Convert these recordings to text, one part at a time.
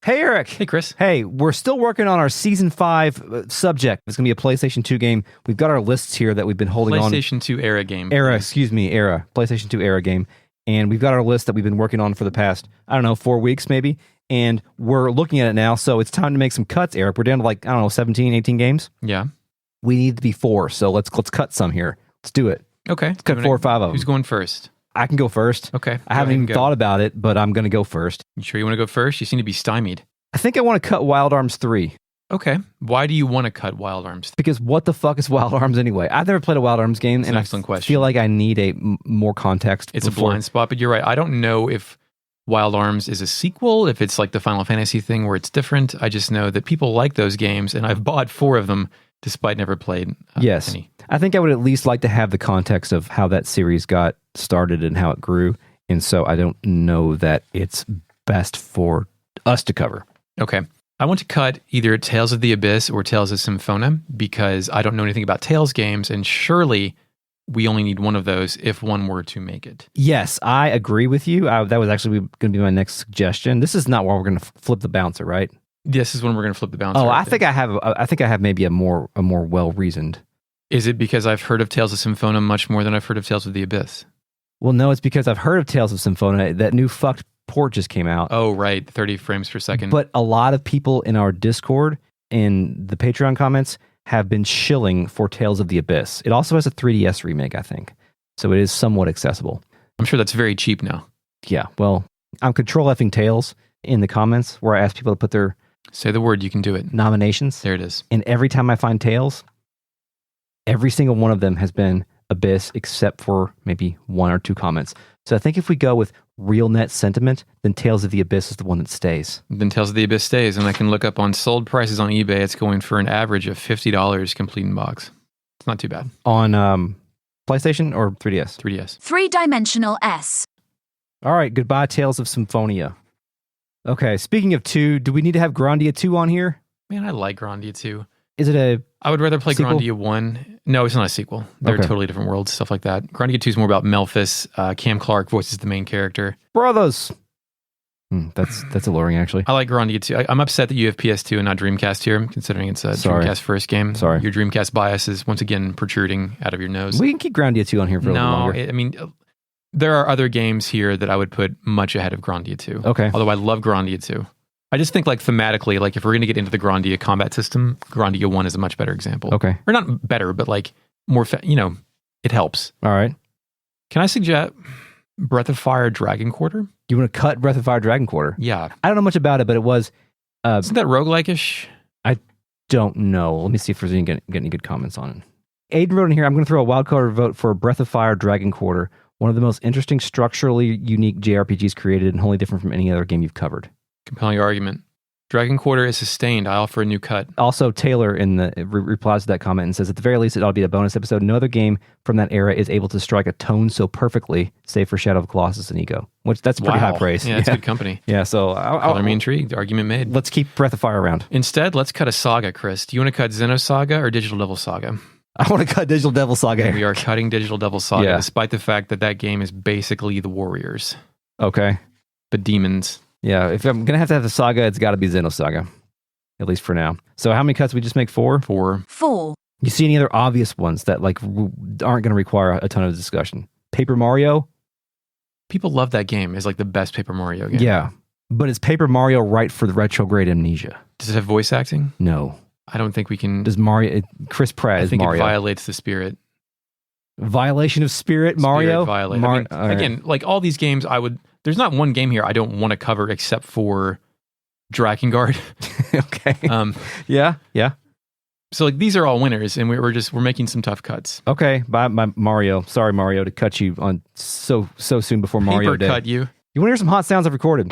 Hey, Eric. Hey, Chris. Hey, we're still working on our Season 5 subject. It's going to be a PlayStation 2 game. We've got our lists here that we've been holding on. PlayStation 2 era game. Era. PlayStation 2 era game. And we've got our list that we've been working on for the past, 4 weeks maybe. And we're looking at it now, so it's time to make some cuts, Eric. We're down to 17, 18 games. Yeah. We need to be 4, so let's cut some here. Let's do it. Okay. Let's cut 4 or 5 of them. Who's going first? I can go first. Okay. I haven't even thought about it, but I'm going to go first. You sure you want to go first? You seem to be stymied. I think I want to cut Wild Arms 3. Okay. Why do you want to cut Wild Arms? Because what the fuck is Wild Arms anyway? I've never played a Wild Arms game, and I feel like I need more context. It's a blind spot, but you're right. I don't know if Wild Arms is a sequel, if it's like the Final Fantasy thing where it's different. I just know that people like those games, and I've bought 4 of them despite never played yes. any. I think I would at least like to have the context of how that series got started and how it grew, and so I don't know that it's best for us to cover. Okay. I want to cut either Tales of the Abyss or Tales of Symphonia because I don't know anything about Tales games, and surely we only need one of those if one were to make it. Yes, I agree with you. That was actually going to be my next suggestion. This is not where we're going to flip the bouncer, right? This is when we're going to flip the bouncer. Oh, I think I have maybe a more well-reasoned. Is it because I've heard of Tales of Symphonia much more than I've heard of Tales of the Abyss? Well, no, it's because I've heard of Tales of Symphonia. That new fucked port just came out. Oh, right. 30 frames per second. But a lot of people in our Discord, in the Patreon comments, have been shilling for Tales of the Abyss. It also has a 3DS remake, I think. So it is somewhat accessible. I'm sure that's very cheap now. Yeah, well, I'm control-effing Tales in the comments where I ask people to put their... Say the word, you can do it. Nominations. There it is. And every time I find Tales, every single one of them has been Abyss, except for maybe 1 or 2 comments. So I think if we go with real net sentiment, then Tales of the Abyss is the one that stays. Then Tales of the Abyss stays, and I can look up on sold prices on eBay. It's going for an average of $50 complete in box. It's not too bad. On PlayStation or 3DS? 3DS. 3-dimensional S. All right, goodbye Tales of Symphonia. Okay, speaking of 2, do we need to have Grandia 2 on here? Man, I like Grandia 2. Is it I would rather play sequel? Grandia 1. No, it's not a sequel. They're totally different worlds, stuff like that. Grandia 2 is more about Melphis. Cam Clark voices the main character. Brothers! That's alluring, actually. I like Grandia 2. I'm upset that you have PS2 and not Dreamcast here, considering it's a Dreamcast first game. Sorry. Your Dreamcast bias is once again protruding out of your nose. We can keep Grandia 2 on here for a little longer. No, I mean, there are other games here that I would put much ahead of Grandia 2. Okay. Although I love Grandia 2. I just think thematically, if we're going to get into the Grandia combat system, Grandia 1 is a much better example. Okay. Or not better, but more, it helps. All right. Can I suggest Breath of Fire Dragon Quarter? You want to cut Breath of Fire Dragon Quarter? Yeah. I don't know much about it, but it was... Isn't that roguelike-ish? I don't know. Let me see if there's get any good comments on it. Aiden wrote in here, I'm going to throw a wildcard vote for Breath of Fire Dragon Quarter, one of the most interesting, structurally unique JRPGs created and wholly different from any other game you've covered. Compelling argument. Dragon Quarter is sustained. I offer a new cut. Also, Taylor replies to that comment and says, at the very least, it ought to be a bonus episode. No other game from that era is able to strike a tone so perfectly, save for Shadow of the Colossus and Ego. Which, that's pretty high praise. Yeah, that's good company. Yeah, so... Color me intrigued. Argument made. Let's keep Breath of Fire around. Instead, let's cut a saga, Chris. Do you want to cut Xenosaga or Digital Devil Saga? I want to cut Digital Devil Saga. We are cutting Digital Devil Saga, despite the fact that game is basically the Warriors. Okay. But demons. Yeah, if I'm going to have the saga, it's got to be Xenosaga. At least for now. So how many cuts we just make? 4? 4. You see any other obvious ones that aren't going to require a ton of discussion? Paper Mario? People love that game. It's the best Paper Mario game. Yeah. But is Paper Mario right for the retrograde amnesia? Does it have voice acting? No. I don't think we can... Does Mario... Chris Pratt is Mario. I think it violates the spirit. Violation of spirit, Mario? Spirit again, all these games there's not one game here I don't want to cover except for Drakengard. Okay. Yeah. So these are all winners, and we're making some tough cuts. Okay. Bye, Mario. Sorry, Mario, to cut you on so soon before Mario Day. Cut you. You want to hear some hot sounds I've recorded?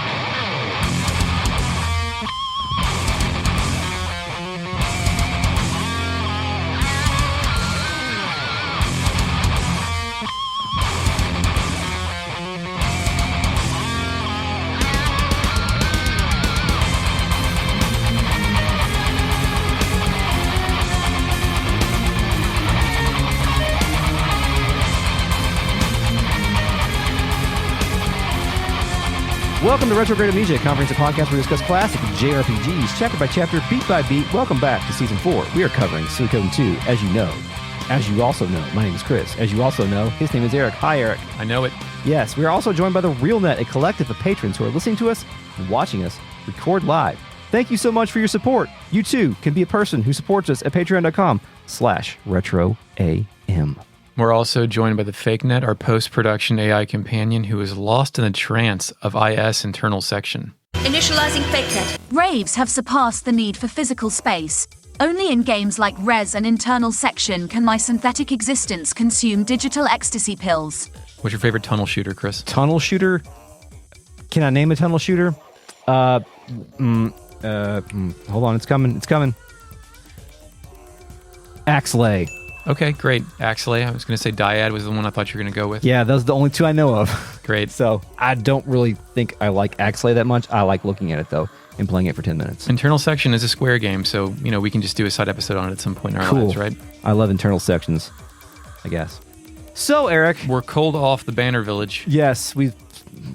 Welcome Welcome to Retrograde Amnesia, a comprehensive podcast where we discuss classic JRPGs, chapter by chapter, beat by beat. Welcome back to Season 4. We are covering Suikoden 2, as you know. As you also know, my name is Chris. As you also know, his name is Eric. Hi, Eric. I know it. Yes, we are also joined by the RealNet, a collective of patrons who are listening to us and watching us record live. Thank you so much for your support. You too can be a person who supports us at patreon.com/retroam. We're also joined by the FakeNet, our post-production AI companion who is lost in the trance of IS internal section. Initializing FakeNet. Raves have surpassed the need for physical space. Only in games like Res and Internal Section can my synthetic existence consume digital ecstasy pills. What's your favorite tunnel shooter, Chris? Tunnel shooter? Can I name a tunnel shooter? Hold on, it's coming. Axelay. Okay, great. Axelay. I was going to say Dyad was the one I thought you were going to go with. Yeah, those are the only two I know of. Great. So I don't really think I like Axelay that much. I like looking at it, though, and playing it for 10 minutes. Internal Section is a Square game, so, we can just do a side episode on it at some point in our lives, right? I love internal sections, I guess. So, Eric. We're cold off the Banner Village. Yes, we've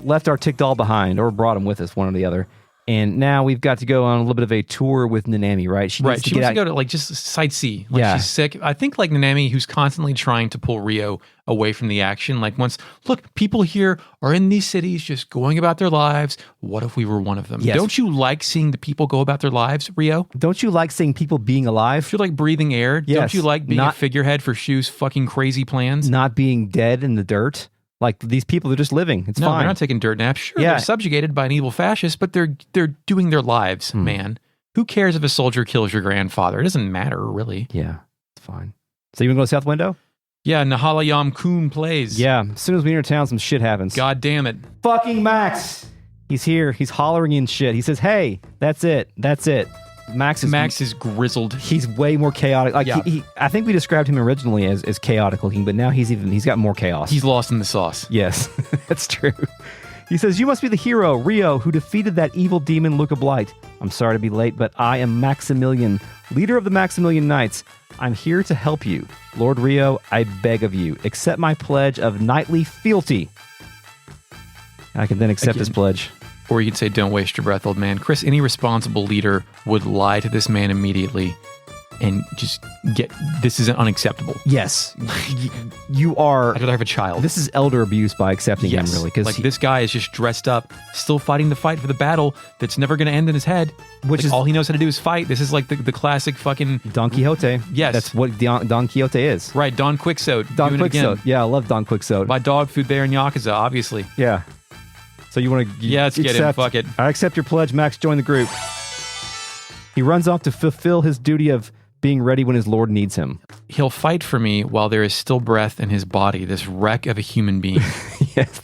left our tick doll behind, or brought him with us, one or the other. And now we've got to go on a little bit of a tour with Nanami, right? She wants to go to, just sightsee. She's sick. I think, Nanami, who's constantly trying to pull Riou away from the action. Look, people here are in these cities just going about their lives. What if we were one of them? Yes. Don't you like seeing the people go about their lives, Riou? Don't you like seeing people being alive? Don't you like breathing air? Yes. Don't you like being a figurehead for Shu's fucking crazy plans? Not being dead in the dirt? Like, these people are just living. It's fine. No, they're not taking dirt naps. Sure, they're subjugated by an evil fascist, but they're doing their lives, man. Who cares if a soldier kills your grandfather? It doesn't matter, really. Yeah, it's fine. So you want to go to South Window? Yeah, Nahalayam Kun plays. Yeah, as soon as we enter town, some shit happens. God damn it. Fucking Max! He's here. He's hollering in shit. He says, hey, that's it. Max is grizzled. He's way more chaotic. I think we described him originally as chaotic looking, but now he's got more chaos. He's lost in the sauce. Yes, that's true. He says, you must be the hero, Riou, who defeated that evil demon, Luca Blight. I'm sorry to be late, but I am Maximilian, leader of the Maximilian Knights. I'm here to help you. Lord Riou, I beg of you, accept my pledge of knightly fealty. I can then accept his pledge. Or you could say, don't waste your breath, old man. Chris, any responsible leader would lie to this man immediately and just this isn't unacceptable. Yes. You are... I could have a child. This is elder abuse by accepting him, really. This guy is just dressed up, still fighting the fight for the battle that's never going to end in his head. Which is all he knows how to do is fight. This is like the classic fucking... Don Quixote. Yes. That's what Don Quixote is. Right, Don Quixote. Don Quixote. Yeah, I love Don Quixote. Buy dog food there in Yakuza, obviously. Yeah. So you want to... Yeah, let's get him. Fuck it. I accept your pledge, Max. Join the group. He runs off to fulfill his duty of being ready when his lord needs him. He'll fight for me while there is still breath in his body, this wreck of a human being. Yes.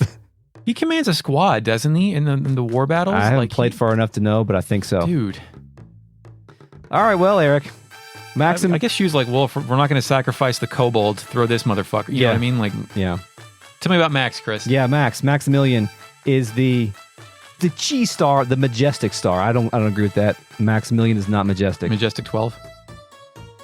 He commands a squad, doesn't he, in the war battles? I haven't played far enough to know, but I think so. Dude. All right, well, Eric. I guess she was like, well, if we're not going to sacrifice the kobold, throw this motherfucker. You know what I mean? Yeah. Tell me about Max, Chris. Yeah, Maximilian is the G star, the majestic star. I don't agree with that. Maximilian is not majestic. Majestic 12.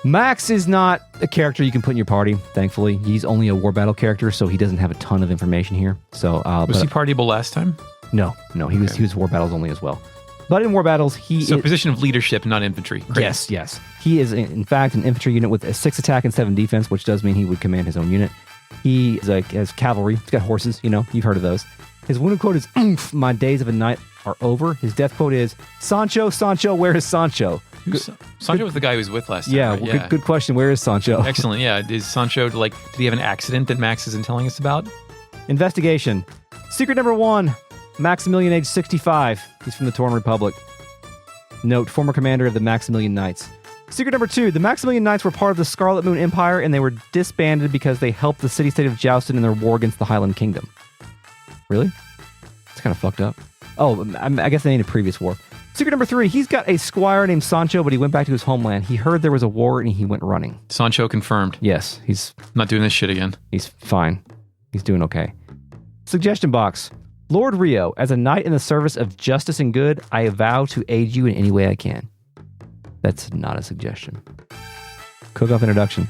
Max is not a character you can put in your party, thankfully. He's only a war battle character, so he doesn't have a ton of information here. So was he partyable last time? No, he was war battles only as well. But in war battles, position of leadership, not infantry. Great. Yes. He is in fact an infantry unit with a 6 attack and 7 defense, which does mean he would command his own unit. He has cavalry. He's got horses. You've heard of those. His wounded quote is, "Oomph, my days of a knight are over." His death quote is, "Sancho, Where is Sancho?" Sancho was the guy who was with last time. Yeah, right? well, good question. Where is Sancho? Excellent. Yeah, is Sancho did he have an accident that Max isn't telling us about? Investigation. Secret number 1. Maximilian, age 65. He's from the Torn Republic. Note: former commander of the Maximilian Knights. Secret number 2. The Maximilian Knights were part of the Scarlet Moon Empire, and they were disbanded because they helped the city-state of Joustin in their war against the Highland Kingdom. Really? It's kind of fucked up. Oh, I guess they need a previous war. Secret number 3. He's got a squire named Sancho, but he went back to his homeland. He heard there was a war, and he went running. Sancho confirmed. Yes, he's... not doing this shit again. He's fine. He's doing okay. Suggestion box. Lord Riou, as a knight in the service of justice and good, I vow to aid you in any way I can. That's not a suggestion. Cookoff introduction.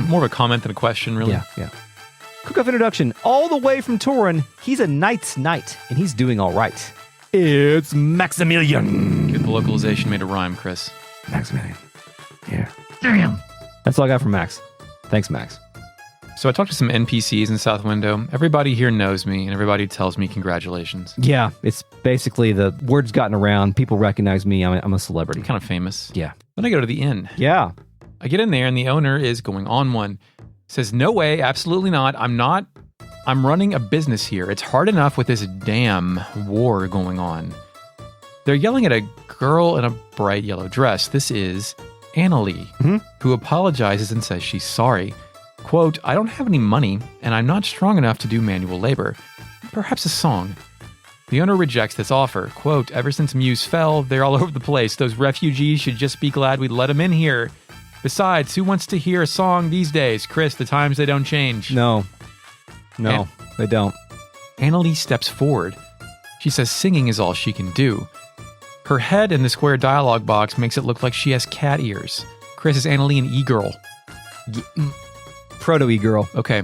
More of a comment than a question, really. Yeah. Cookoff introduction. All the way from Torin, he's a knight's knight, and he's doing all right. It's Maximilian. Get the localization made a rhyme, Chris. Maximilian. Yeah. Damn. That's all I got from Max. Thanks, Max. So I talked to some NPCs in South Window. Everybody here knows me, and everybody tells me congratulations. Yeah, it's basically the word's gotten around. People recognize me. I'm a celebrity. Kind of famous. Yeah. Then I go to the inn. Yeah. I get in there, and the owner is going on one. Says, no way, absolutely not. I'm running a business here. It's hard enough with this damn war going on. They're yelling at a girl in a bright yellow dress. This is Annalee, who apologizes and says she's sorry. Quote, I don't have any money, and I'm not strong enough to do manual labor. Perhaps a song. The owner rejects this offer. Quote, ever since Muse fell, they're all over the place. Those refugees should just be glad we let them in here. Besides, who wants to hear a song these days? Chris, the times they don't change. No, they don't. Annalee steps forward. She says singing is all she can do. Her head in the square dialogue box makes it look like she has cat ears. Chris, is Annalee an e-girl? Proto E-girl. Okay.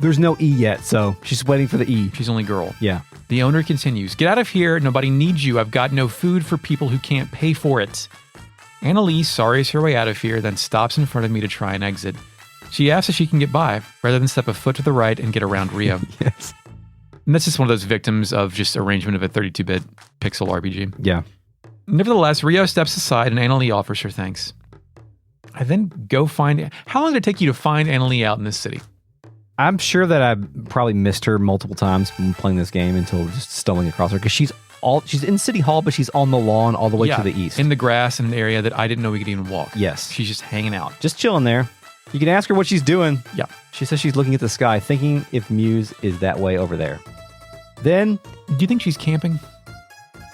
There's no E yet, so she's waiting for the E. She's only girl. Yeah. The owner continues, get out of here. Nobody needs you. I've got no food for people who can't pay for it. Annalee sorries her way out of here, then stops in front of me to try and exit. She asks if she can get by, rather than step a foot to the right and get around Riou. Yes. And that's just one of those victims of just arrangement of a 32-bit pixel RPG. Yeah. Nevertheless, Riou steps aside and Annalee offers her thanks. I then go find... How long did it take you to find Annalee out in this city? I'm sure that I probably missed her multiple times from playing this game until just stumbling across her, because she's in City Hall, but she's on the lawn all the way to the east. In the grass in an area that I didn't know we could even walk. Yes. She's just hanging out. Just chilling there. You can ask her what she's doing. Yeah. She says she's looking at the sky, thinking if Muse is that way over there. Then... Do you think she's camping?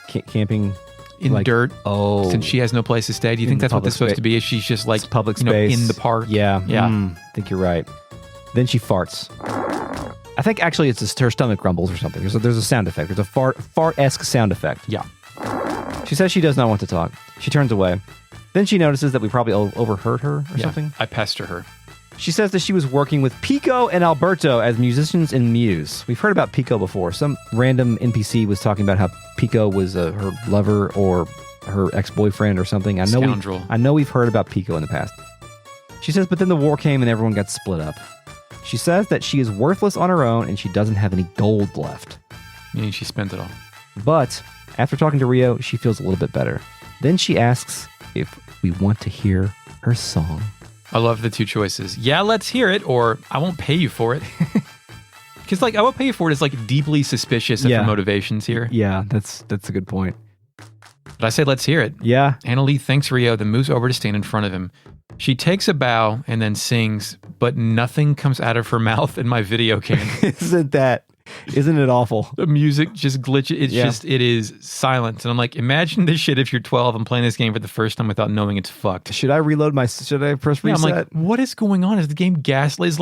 Camping... In dirt? Oh. Since she has no place to stay? Do you think that's what this is supposed to be? Is she's just like... It's public space. In the park? Yeah. Yeah. I think you're right. Then she farts. I think actually it's just her stomach grumbles or something. There's a sound effect. There's a fart-esque sound effect. Yeah. She says she does not want to talk. She turns away. Then she notices that we probably overheard her or something. I pester her. She says that she was working with Pico and Alberto as musicians in Muse. We've heard about Pico before. Some random NPC was talking about how Pico was her lover or her ex-boyfriend or something. Scoundrel. I know we've heard about Pico in the past. She says, but then the war came and everyone got split up. She says that she is worthless on her own and she doesn't have any gold left. Meaning she spent it all. But after talking to Riou, she feels a little bit better. Then she asks if we want to hear her song. I love the two choices. Yeah, let's hear it, or I won't pay you for it. Because I won't pay you for it is deeply suspicious of her motivations here. Yeah, that's a good point. But I say let's hear it. Yeah. Annalee thanks Riou, then moves over to stand in front of him. She takes a bow and then sings, but nothing comes out of her mouth in my video game. Isn't it awful? The music just glitches. It is silent. And I'm like, imagine this shit if you're 12 and playing this game for the first time without knowing it's fucked. Should I press reset? I'm like, what is going on? Is the game gaslit? Is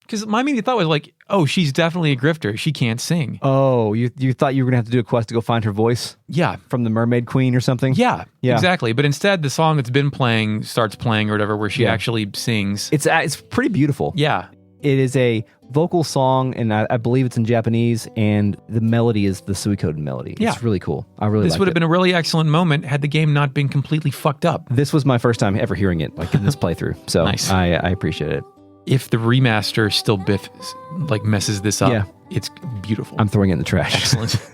because my immediate thought was oh, she's definitely a grifter. She can't sing. Oh, you thought you were going to have to do a quest to go find her voice? Yeah. From the Mermaid Queen or something? Yeah, exactly. But instead, the song that's been playing starts playing or whatever, where she actually sings. It's pretty beautiful. Yeah. It is a vocal song, and I believe it's in Japanese, and the melody is the Suikoden melody. Yeah. It's really cool. I really This would have been a really excellent moment had the game not been completely fucked up. This was my first time ever hearing it, in this playthrough. So nice. I appreciate it. If the remaster still messes this up, it's beautiful. I'm throwing it in the trash. Excellent.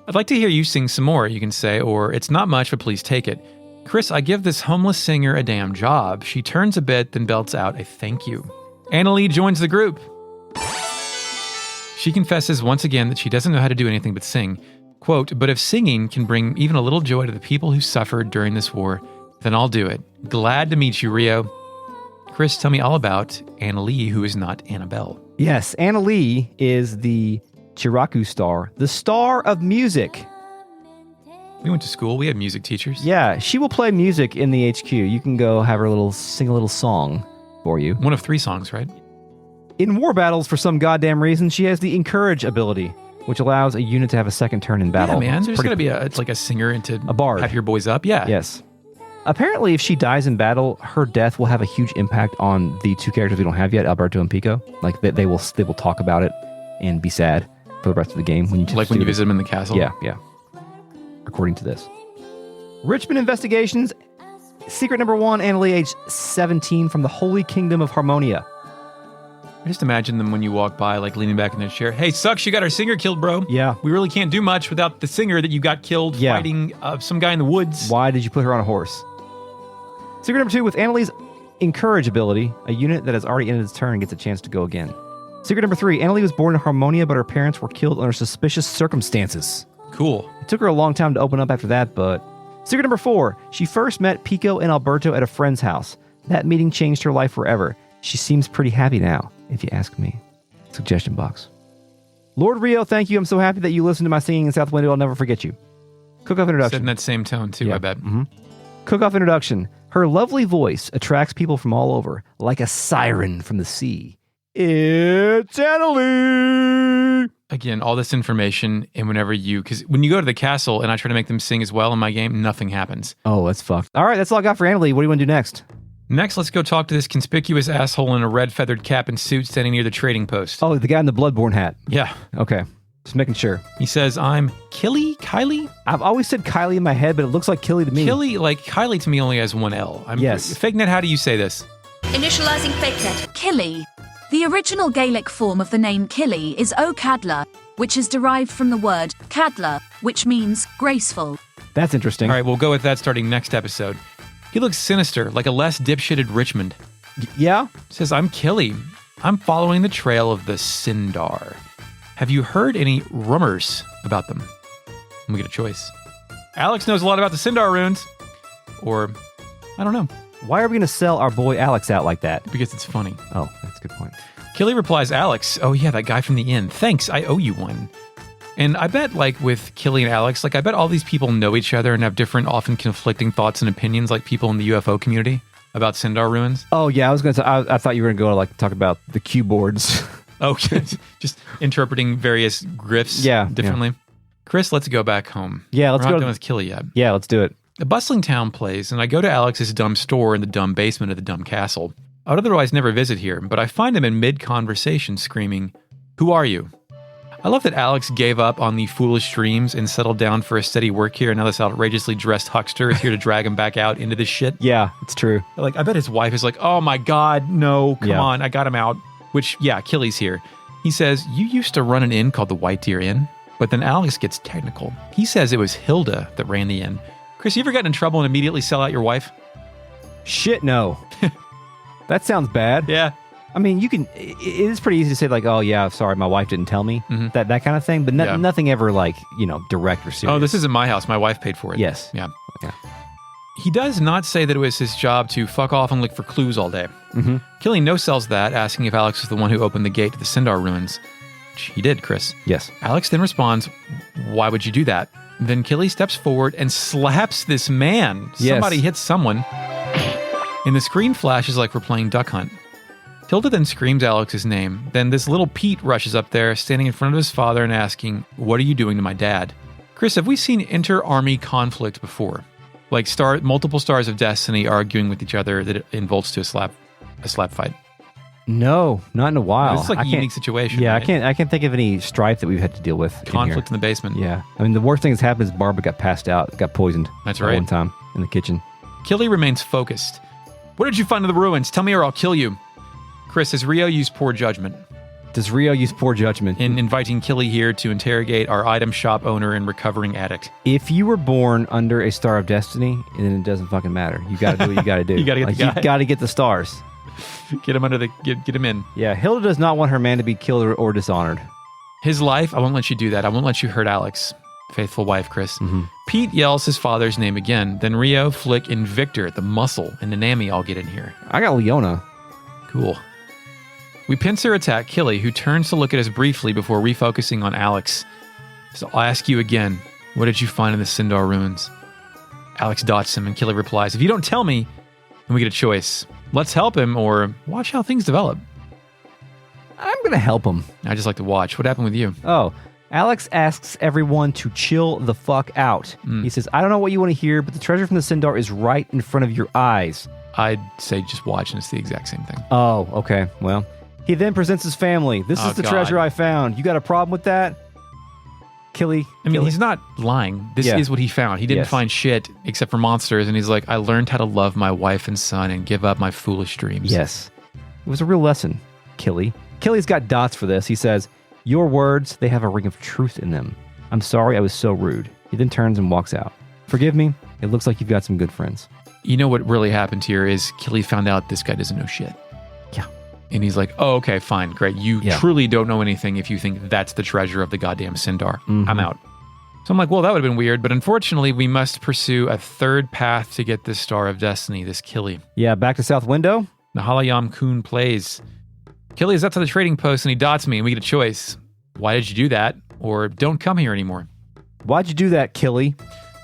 I'd like to hear you sing some more, you can say, or it's not much, but please take it. Chris, I give this homeless singer a damn job. She turns a bit, then belts out a thank you. Annalee joins the group. She confesses once again that she doesn't know how to do anything but sing. Quote, but if singing can bring even a little joy to the people who suffered during this war, then I'll do it. Glad to meet you, Riou. Chris, tell me all about Annalee, who is not Annabelle. Yes, Annalee is the Chiraku star, the star of music. We went to school. We had music teachers. Yeah, she will play music in the HQ. You can go have her sing a little song for you. One of 3 songs, right? In war battles, for some goddamn reason, she has the encourage ability, which allows a unit to have a second turn in battle. Yeah, man. There's got to be it's like a singer and to a bard. Have your boys up. Yeah. Yes. Apparently, if she dies in battle, her death will have a huge impact on the 2 characters we don't have yet, Alberto and Pico. They will talk about it and be sad for the rest of the game. When you visit them in the castle. Yeah. according to this. Richmond Investigations, secret number 1, Annalee, age 17, from the Holy Kingdom of Harmonia. I just imagine them when you walk by, like leaning back in their chair. Hey, sucks, you got our singer killed, bro. Yeah. We really can't do much without the singer that you got killed fighting some guy in the woods. Why did you put her on a horse? Secret number 2, with Annalee's Encourage ability, a unit that has already ended its turn gets a chance to go again. Secret number 3, Annalee was born in Harmonia, but her parents were killed under suspicious circumstances. Cool. It took her a long time to open up after that, but... Secret number 4, she first met Pico and Alberto at a friend's house. That meeting changed her life forever. She seems pretty happy now, if you ask me. Suggestion box. Lord Riou, thank you. I'm so happy that you listened to my singing in South Window. I'll never forget you. Cookoff introduction. Said in that same tone, too, I bet. Mm-hmm. Cookoff introduction. Her lovely voice attracts people from all over, like a siren from the sea. It's Annalee! Again, all this information, and because when you go to the castle and I try to make them sing as well in my game, nothing happens. Oh, that's fucked. All right, that's all I got for Annalee. What do you want to do next? Next, let's go talk to this conspicuous asshole in a red feathered cap and suit standing near the trading post. Oh, the guy in the Bloodborne hat. Yeah. Okay, just making sure. He says, I'm Kylie? I've always said Kylie in my head, but it looks like Killy to me. Killy, Kylie to me only has one L. Yes. FakeNet, how do you say this? Initializing FakeNet. Killy. The original Gaelic form of the name Killy is O Cadla, which is derived from the word cadla, which means graceful. That's interesting. All right, we'll go with that starting next episode. He looks sinister, like a less dipshitted Richmond. Yeah? Says, I'm Killy. I'm following the trail of the Sindar. Have you heard any rumors about them? We get a choice. Alex knows a lot about the Sindar runes. Or, I don't know. Why are we going to sell our boy Alex out like that? Because it's funny. Oh, that's a good point. Killy replies, Alex, oh yeah, that guy from the inn. Thanks, I owe you one. And I bet, with Killy and Alex, I bet all these people know each other and have different, often conflicting thoughts and opinions, like people in the UFO community about Sindar ruins. Oh, yeah, I was going to I thought you were going to go talk about the Q boards. Okay, just interpreting various glyphs differently. Yeah. Chris, let's go back home. Yeah, let's We're go. not done with Killy yet. Yeah, let's do it. A bustling town plays, and I go to Alex's dumb store in the dumb basement of the dumb castle. I would otherwise never visit here, but I find him in mid-conversation screaming, "Who are you?" I love that Alex gave up on the foolish dreams and settled down for a steady work here, and now this outrageously dressed huckster is here to drag him back out into this shit. Yeah, it's true. I bet his wife is like, oh my God, no, come on, I got him out. Which, Killy's here. He says, you used to run an inn called the White Deer Inn? But then Alex gets technical. He says it was Hilda that ran the inn. Chris, you ever gotten in trouble and immediately sell out your wife? Shit, no. That sounds bad. Yeah. I mean, it is pretty easy to say oh yeah, sorry, my wife didn't tell me, that kind of thing, but nothing ever direct or serious. Oh, this isn't my house. My wife paid for it. Yes. Yeah. Yeah. He does not say that it was his job to fuck off and look for clues all day. Mm-hmm. Killy no-sells that, asking if Alex was the one who opened the gate to the Sindar ruins. He did, Chris. Yes. Alex then responds, why would you do that? Then Killy steps forward and slaps this man. Yes. Somebody hits someone. And the screen flashes like we're playing Duck Hunt. Hilda then screams Alex's name. Then this little Pete rushes up there, standing in front of his father and asking, what are you doing to my dad? Chris, have we seen inter-army conflict before? Multiple stars of destiny arguing with each other that involves to a slap fight? No, not in a while. This is a unique situation. Yeah, right? I can't think of any strife that we've had to deal with. Conflict in the basement. Yeah. I mean, the worst thing that's happened is Barbara got passed out, got poisoned. That's right. One time in the kitchen. Killy remains focused. What did you find in the ruins? Tell me or I'll kill you. Chris, has Riou used poor judgment? Does Riou use poor judgment? In inviting Killy here to interrogate our item shop owner and recovering addict. If you were born under a star of destiny, then it doesn't fucking matter. You got to do what you got to do. You got to get the guy. You got to get the stars. Get him get him in. Yeah, Hilda does not want her man to be killed or dishonored. His life, I won't let you do that. I won't let you hurt Alex. Faithful wife, Chris. Mm-hmm. Pete yells his father's name again. Then Riou, Flick, and Victor, the muscle, and Nanami all get in here. I got Leona. Cool. We pincer attack Killy, who turns to look at us briefly before refocusing on Alex. So I'll ask you again, what did you find in the Sindar ruins? Alex dots him, and Killy replies, if you don't tell me, then we get a choice. Let's help him, or watch how things develop. I'm going to help him. I just like to watch. What happened with you? Oh, Alex asks everyone to chill the fuck out. He says, I don't know what you want to hear, but the treasure from the Sindar is right in front of your eyes. I'd say just watch, and it's the exact same thing. Oh, okay. Well, he then presents his family. This is the treasure I found. You got a problem with that? Killy. I mean, he's not lying. This is what he found. He didn't find shit except for monsters. And he's like, I learned how to love my wife and son and give up my foolish dreams. Yes. It was a real lesson, Killy. Killy's got dots for this. He says, your words, they have a ring of truth in them. I'm sorry I was so rude. He then turns and walks out. Forgive me. It looks like you've got some good friends. You know what really happened here is Killy found out this guy doesn't know shit. Yeah. And he's like, oh, okay, fine, great. You truly don't know anything if you think that's the treasure of the goddamn Sindar. Mm-hmm. I'm out. So I'm like, well, that would have been weird. But unfortunately, we must pursue a third path to get this Star of Destiny, this Killy. Yeah, back to South Window. Nahalayam Kun plays. Killy is up to the trading post and he dots me and we get a choice. Why did you do that? Or don't come here anymore. Why'd you do that, Killy?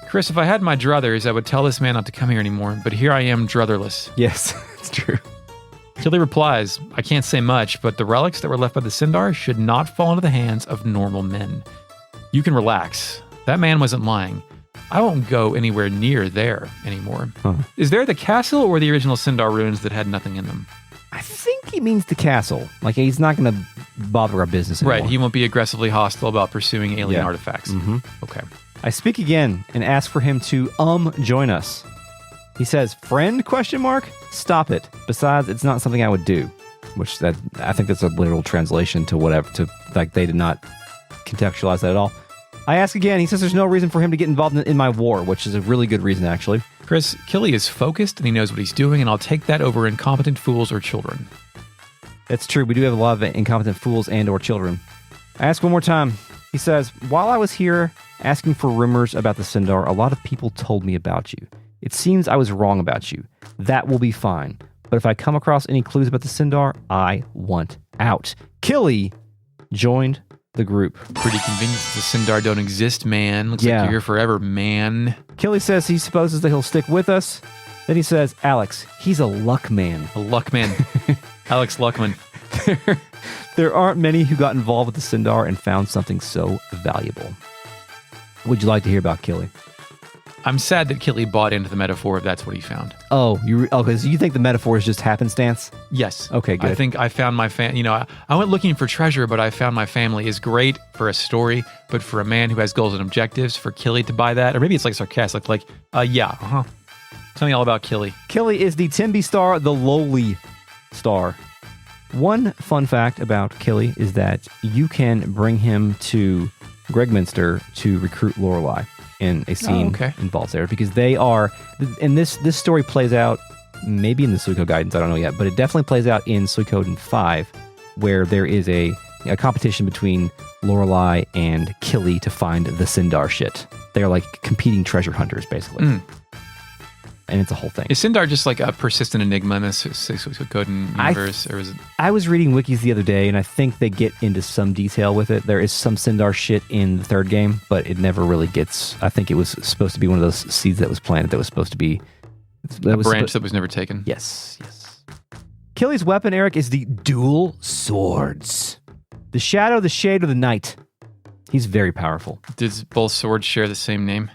Chris, if I had my druthers, I would tell this man not to come here anymore. But here I am, drutherless. Yes, it's true. Killy replies, I can't say much, but the relics that were left by the Sindar should not fall into the hands of normal men. You can relax. That man wasn't lying. I won't go anywhere near there anymore. Huh. Is there the castle or the original Sindar ruins that had nothing in them? I think he means the castle. Like, he's not going to bother our business anymore. Right, he won't be aggressively hostile about pursuing alien artifacts. Mm-hmm. Okay. I speak again and ask for him to join us. He says, friend, ? Stop it. Besides, it's not something I would do. Which I think that's a literal translation to whatever, like they did not contextualize that at all. I ask again. He says there's no reason for him to get involved in my war, which is a really good reason, actually. Chris, Killy is focused and he knows what he's doing, and I'll take that over incompetent fools or children. That's true. We do have a lot of incompetent fools and or children. I ask one more time. He says, while I was here asking for rumors about the Sindar, a lot of people told me about you. It seems I was wrong about you. That will be fine. But if I come across any clues about the Sindar, I want out. Killy joined the group. Pretty convenient the Sindar don't exist, man. Looks like you're here forever, man. Killy says he supposes that he'll stick with us. Then he says, Alex, he's a luck man. A luck man. Alex Luckman. There aren't many who got involved with the Sindar and found something so valuable. Would you like to hear about Killy? I'm sad that Killy bought into the metaphor if that's what he found. Oh, so you think the metaphor is just happenstance? Yes. Okay, good. I think I found my I went looking for treasure, but I found my family is great for a story, but for a man who has goals and objectives, for Killy to buy that, or maybe it's like sarcastic, Tell me all about Killy. Killy is the Timby Star, the lowly star. One fun fact about Killy is that you can bring him to Gregminster to recruit Lorelei in a scene involves there, because they are, and this story plays out maybe in the Suikoden guidance, I don't know yet, but it definitely plays out in Suikoden 5, where there is a competition between Lorelei and Killy to find the Sindar shit. They're like competing treasure hunters, basically. And it's a whole thing. Is Sindar just like a persistent enigma in the Suikoden universe? Or is it? I was reading wikis the other day, and I think they get into some detail with it. There is some Sindar shit in the third game, but it never really gets... I think it was supposed to be one of those seeds that was planted that was supposed to be... A branch that was never taken? Yes. Killy's weapon, Eric, is the dual swords. The shadow, the shade, or the night. He's very powerful. Does both swords share the same name?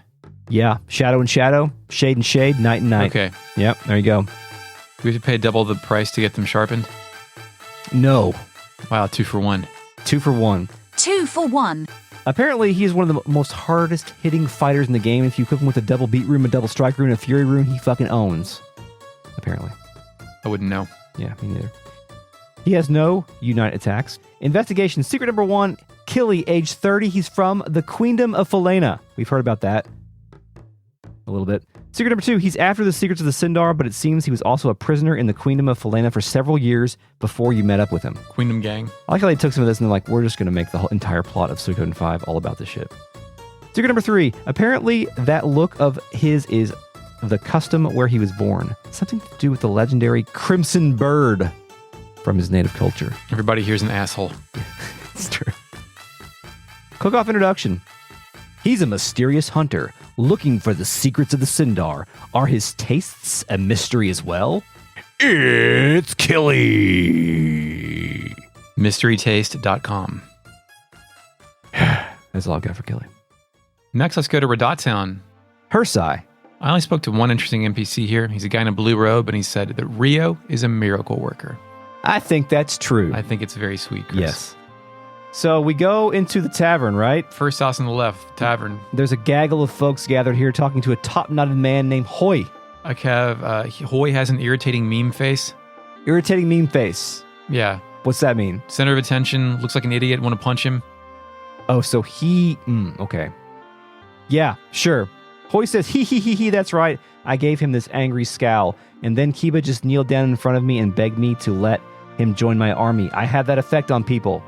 Yeah, shadow and shadow, shade and shade, night and night. Okay. Yep, there you go. Do we have to pay double the price to get them sharpened? No. Wow, 2 for 1. 2 for 1. 2 for 1. Apparently, he is one of the most hardest hitting fighters in the game. If you equip him with a double beat rune, a double strike rune, a fury rune, he fucking owns. Apparently. I wouldn't know. Yeah, me neither. He has no unite attacks. Investigation, secret number 1, Killy, age 30. He's from the Queendom of Falena. We've heard about that. A little bit. Secret number 2, he's after the secrets of the Sindar, but it seems he was also a prisoner in the Queendom of Falena for several years before you met up with him. Queendom gang. I like how they took some of this and they're like, we're just going to make the whole entire plot of Suikoden 5 all about this shit. Secret number 3, apparently that look of his is the custom where he was born. Something to do with the legendary Crimson Bird from his native culture. Everybody here's an asshole. It's true. Cookoff introduction. He's a mysterious hunter, looking for the secrets of the Sindar. Are his tastes a mystery as well? It's Killy! MysteryTaste.com. That's all I've got for Killy. Next, let's go to Radat Town. Hersai. I only spoke to one interesting NPC here. He's a guy in a blue robe, and he said that Riou is a miracle worker. I think that's true. I think it's very sweet, Chris. Yes. So we go into the tavern, right? First house on the left, tavern. There's a gaggle of folks gathered here talking to a top-knotted man named Hoy. Hoy has an irritating meme face. Irritating meme face. Yeah. What's that mean? Center of attention, looks like an idiot, want to punch him. Oh, so he... okay. Yeah, sure. Hoy says, he, that's right. I gave him this angry scowl. And then Kiba just kneeled down in front of me and begged me to let him join my army. I have that effect on people.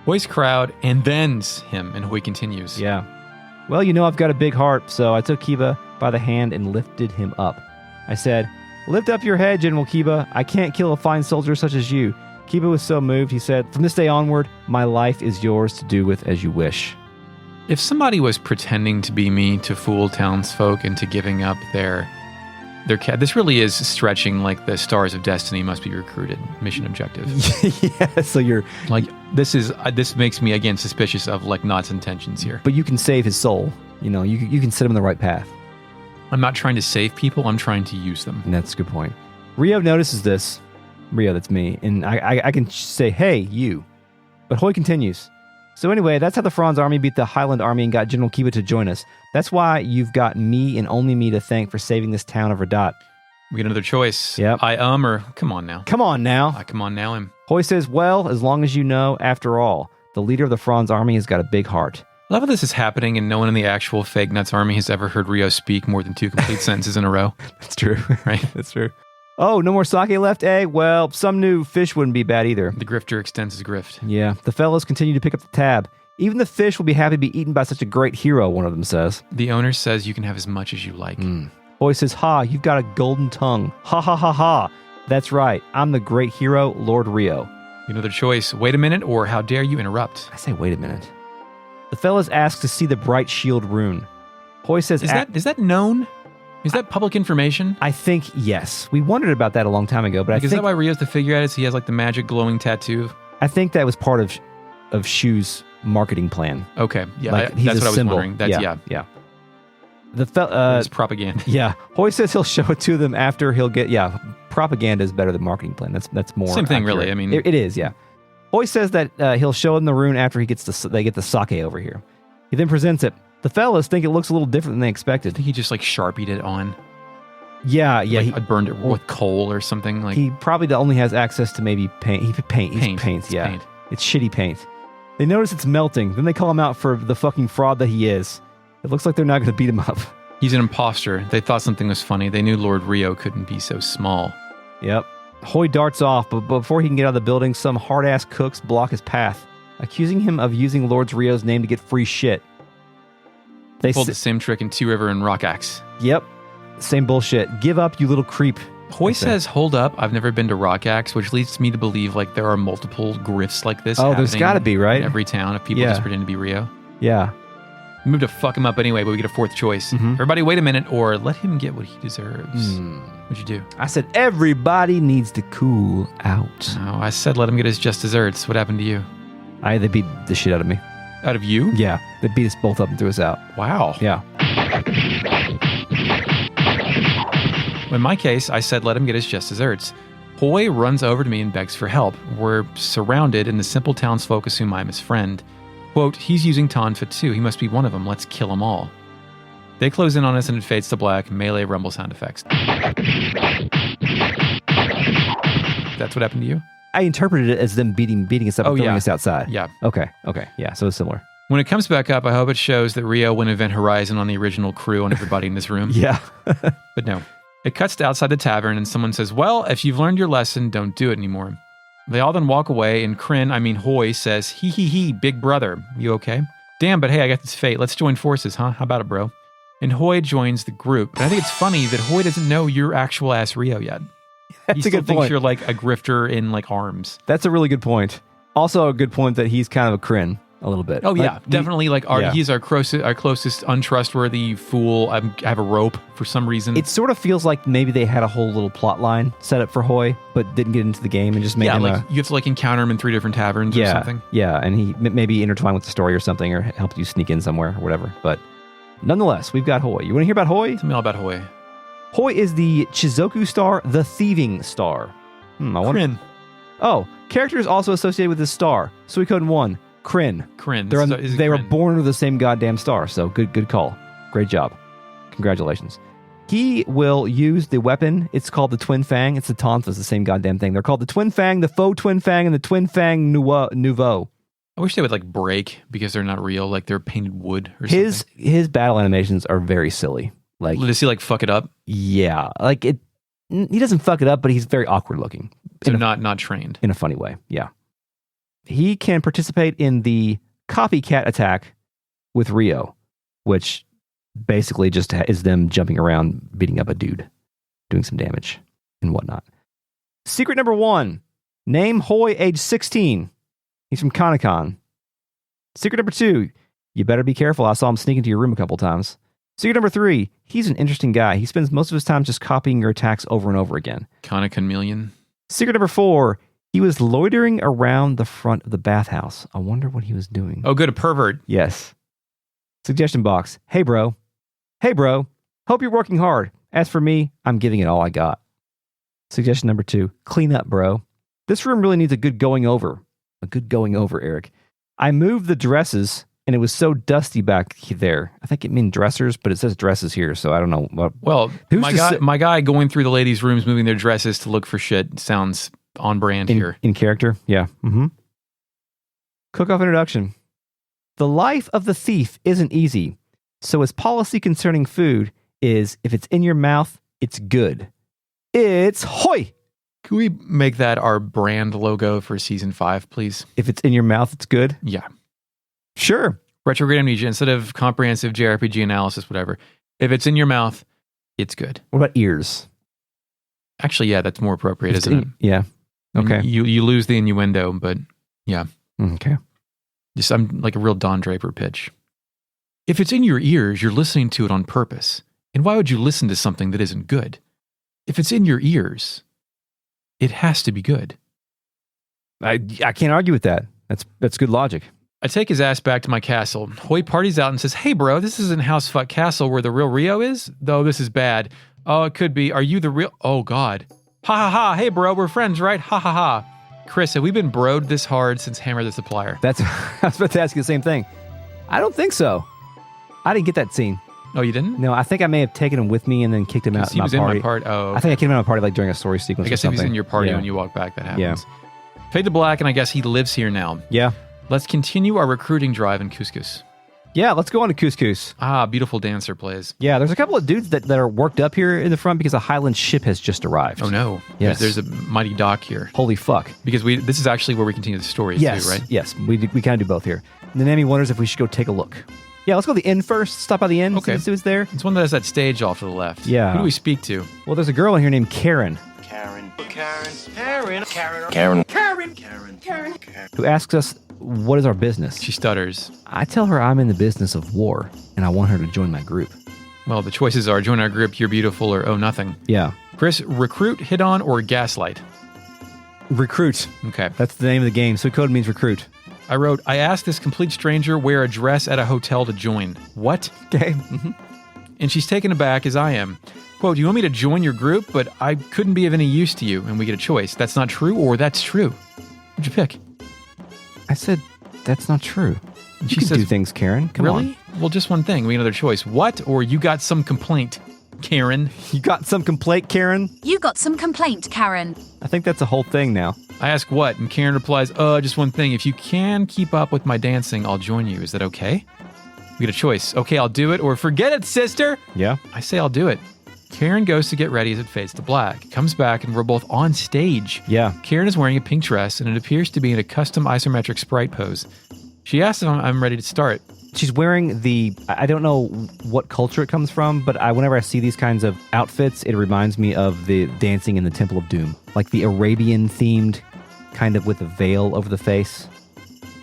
Hoy's crowd and then's him, and Hoy continues. Yeah. Well, you know I've got a big heart, so I took Kiba by the hand and lifted him up. I said, lift up your head, General Kiba. I can't kill a fine soldier such as you. Kiba was so moved, he said, from this day onward, my life is yours to do with as you wish. If somebody was pretending to be me to fool townsfolk into giving up their cat, this really is stretching like the stars of destiny must be recruited mission objective. Yeah, so you're like this makes me again suspicious of like Nott's intentions here. But you can save his soul. You know, you can set him on the right path. I'm not trying to save people. I'm trying to use them. And that's a good point. Riou notices this. Riou, that's me. And I can say, hey, you. But Hoy continues. So anyway, that's how the Franz army beat the Highland army and got General Kiba to join us. That's why you've got me and only me to thank for saving this town of Radat. We get another choice. Yep. Or come on now. Come on now. Come on now him. Hoy says, well, as long as you know, after all, the leader of the Franz army has got a big heart. I love how this is happening and no one in the actual fake Nuts army has ever heard Riou speak more than 2 complete sentences in a row. That's true. Right? That's true. Oh, no more sake left, eh? Well, some new fish wouldn't be bad either. The grifter extends his grift. Yeah. The fellows continue to pick up the tab. Even the fish will be happy to be eaten by such a great hero, one of them says. The owner says you can have as much as you like. Hoy says, ha, you've got a golden tongue. Ha, ha, ha, ha. That's right. I'm the great hero, Lord Riou. Another choice. Wait a minute, or how dare you interrupt? I say, wait a minute. The fellas ask to see the bright shield rune. Hoy says... Is that known? Is that public information? I think, yes. We wondered about that a long time ago, but I think... Is that why Riou's the figure at it? So he has like the magic glowing tattoo? I think that was part of Shu's marketing plan. Okay. Yeah, like, that's what I was wondering. That's, yeah. It's propaganda. Yeah. Hoy says he'll show it to them after he'll get... Yeah, propaganda is better than marketing plan. That's more same thing, accurate. really. I mean... It is, yeah. Hoy says that he'll show them the rune after they get the sake over here. He then presents it. The fellas think it looks a little different than they expected. I think he just like Sharpied it on. Yeah. Like, I burned it with coal or something. Like he probably only has access to maybe paint. He paints. Yeah. Paint. It's shitty paint. They notice it's melting. Then they call him out for the fucking fraud that he is. It looks like they're not going to beat him up. He's an imposter. They thought something was funny. They knew Lord Riou couldn't be so small. Yep. Hoy darts off, but before he can get out of the building, some hard-ass cooks block his path, accusing him of using Lord Riou's name to get free shit. They pulled the same trick in Two River and Rock Axe. Yep. Same bullshit. Give up, you little creep. Hoy says, hold up, I've never been to Rock Axe, which leads me to believe like there are multiple grifts like this. Oh, there's got to be, right? In every town if people just pretend to be Riou. Yeah. We moved to fuck him up anyway, but we get a fourth choice. Everybody wait a minute, or let him get what he deserves. What'd you do? I said everybody needs to cool out. No, I said let him get his just desserts. What happened to you? They beat the shit out of me. Out of you? Yeah. They beat us both up and threw us out. Wow. Yeah. In my case, I said let him get his just desserts. Hoy runs over to me and begs for help. We're surrounded, and the simple townsfolk assume I'm his friend. Quote, he's using Tonfa too. He must be one of them. Let's kill them all. They close in on us and it fades to black. Melee rumble sound effects. That's what happened to you? I interpreted it as them beating us up and throwing us outside. Yeah. Okay. Yeah, so it's similar. When it comes back up, I hope it shows that Riou went Event Horizon on the original crew and everybody in this room. Yeah. But no. It cuts to outside the tavern and someone says, well, if you've learned your lesson, don't do it anymore. They all then walk away, and Hoy says, he, big brother, you okay? Damn, but hey, I got this fate. Let's join forces, huh? How about it, bro? And Hoy joins the group. But I think it's funny that Hoy doesn't know you're actual ass Riou yet. That's he a good still thinks point. you're like a grifter in like arms. That's a really good point. Also a good point that he's kind of a Kryn a little bit. Oh yeah, definitely. He's our closest untrustworthy fool. I have a rope for some reason. It sort of feels like maybe they had a whole little plot line set up for Hoy, but didn't get into the game and just made him you have to like encounter him in 3 different taverns or something. Yeah, and he maybe intertwined with the story or something, or helped you sneak in somewhere or whatever. But nonetheless, we've got Hoy. You want to hear about Hoy? Tell me all about Hoy. Hoy is the Chizoku star, the thieving star. Kryn. Oh, characters also associated with this star. Suikoden 1, Kryn. They were born with the same goddamn star, so good call. Great job. Congratulations. He will use the weapon. It's called the Twin Fang. It's the Tonfas, the same goddamn thing. They're called the Twin Fang, the Faux Twin Fang, and the Twin Fang Nouveau. I wish they would like break because they're not real, like they're painted wood or something. His battle animations are very silly. Like, does he like fuck it up? Yeah, like it. He doesn't fuck it up, but he's very awkward looking. So not trained in a funny way. Yeah, he can participate in the copycat attack with Riou, which basically just is them jumping around, beating up a dude, doing some damage and whatnot. Secret number 1: name Hoi, age 16. He's from Kanekon. Secret number 2: you better be careful. I saw him sneak into your room a couple times. Secret number 3: he's an interesting guy. He spends most of his time just copying your attacks over and over again. Kanekon. Secret number 4: he was loitering around the front of the bathhouse. I wonder what he was doing. Oh, good, a pervert. Yes. Suggestion box. Hey, bro. Hope you're working hard. As for me, I'm giving it all I got. Suggestion number 2: clean up, bro. This room really needs a good going over. A good going over, Eric. I moved the dresses, and it was so dusty back there. I think it means dressers, but it says dresses here, so I don't know. Well, my guy going through the ladies' rooms, moving their dresses to look for shit sounds on brand here. In character, yeah. Mm-hmm. Cookoff introduction. The life of the thief isn't easy, so his policy concerning food is if it's in your mouth, it's good. It's Hoi! Can we make that our brand logo for season 5, please? If it's in your mouth, it's good? Yeah. Sure. Retrograde amnesia, instead of comprehensive JRPG analysis, whatever. If it's in your mouth, it's good. What about ears? Actually, yeah, that's more appropriate, isn't it? Yeah. Okay. You lose the innuendo, but yeah. Okay. I'm like a real Don Draper pitch. If it's in your ears, you're listening to it on purpose. And why would you listen to something that isn't good? If it's in your ears, it has to be good. I can't argue with that. That's good logic. I take his ass back to my castle. Hoi parties out and says, hey bro, this isn't House Fuck Castle where the real Riou is? Though this is bad. Oh, it could be. Are you the real? Oh God. Ha ha ha. Hey bro, we're friends, right? Ha ha ha. Chris, have we been broed this hard since Hammer the Supplier? I was about to ask you the same thing. I don't think so. I didn't get that scene. Oh, you didn't? No, I think I may have taken him with me and then kicked him out. He was in my party. Oh, okay. I think I came out of my party like during a story sequence. I guess or if he's something. in your party when you walk back, that happens. Yeah. Fade to black, and I guess he lives here now. Yeah. Let's continue our recruiting drive in Kuskus. Yeah, let's go on to Kuskus. Ah, beautiful dancer plays. Yeah, there's a couple of dudes that are worked up here in the front because a Highland ship has just arrived. Oh no. Yes. There's a mighty dock here. Holy fuck. Because this is actually where we continue the stories too, right? Yes, we kind of do both here. And then Amy wonders if we should go take a look. Yeah, let's go to the inn first. Stop by the inn. Okay. See who's there. It's one that has that stage off to the left. Yeah. Who do we speak to? Well, there's a girl in here named Karen. Who asks us, what is our business? She stutters. I tell her I'm in the business of war, and I want her to join my group. Well, the choices are join our group, you're beautiful, or oh, nothing. Yeah. Chris, recruit, hit on, or gaslight? Recruit. Okay. That's the name of the game. Suikoden means recruit. I wrote, I asked this complete stranger where a dress at a hotel to join. What? Okay. And she's taken aback as I am. Quote, you want me to join your group, but I couldn't be of any use to you, and we get a choice. That's not true, or that's true. What'd you pick? I said, that's not true. And She says, do things, Karen. Come really? on. Well, just one thing. We get another choice. What? Or you got some complaint, Karen? You got some complaint, Karen? You got some complaint, Karen. I think that's a whole thing now. I ask what, and Karen replies, just one thing. If you can keep up with my dancing, I'll join you. Is that okay? We get a choice. Okay, I'll do it, or forget it, sister. Yeah? I say I'll do it. Karen goes to get ready as it fades to black. Comes back, and we're both on stage. Yeah. Karen is wearing a pink dress, and it appears to be in a custom isometric sprite pose. She asks if I'm ready to start. She's wearing I don't know what culture it comes from, but whenever I see these kinds of outfits, it reminds me of the dancing in the Temple of Doom. Like the Arabian-themed, kind of with a veil over the face.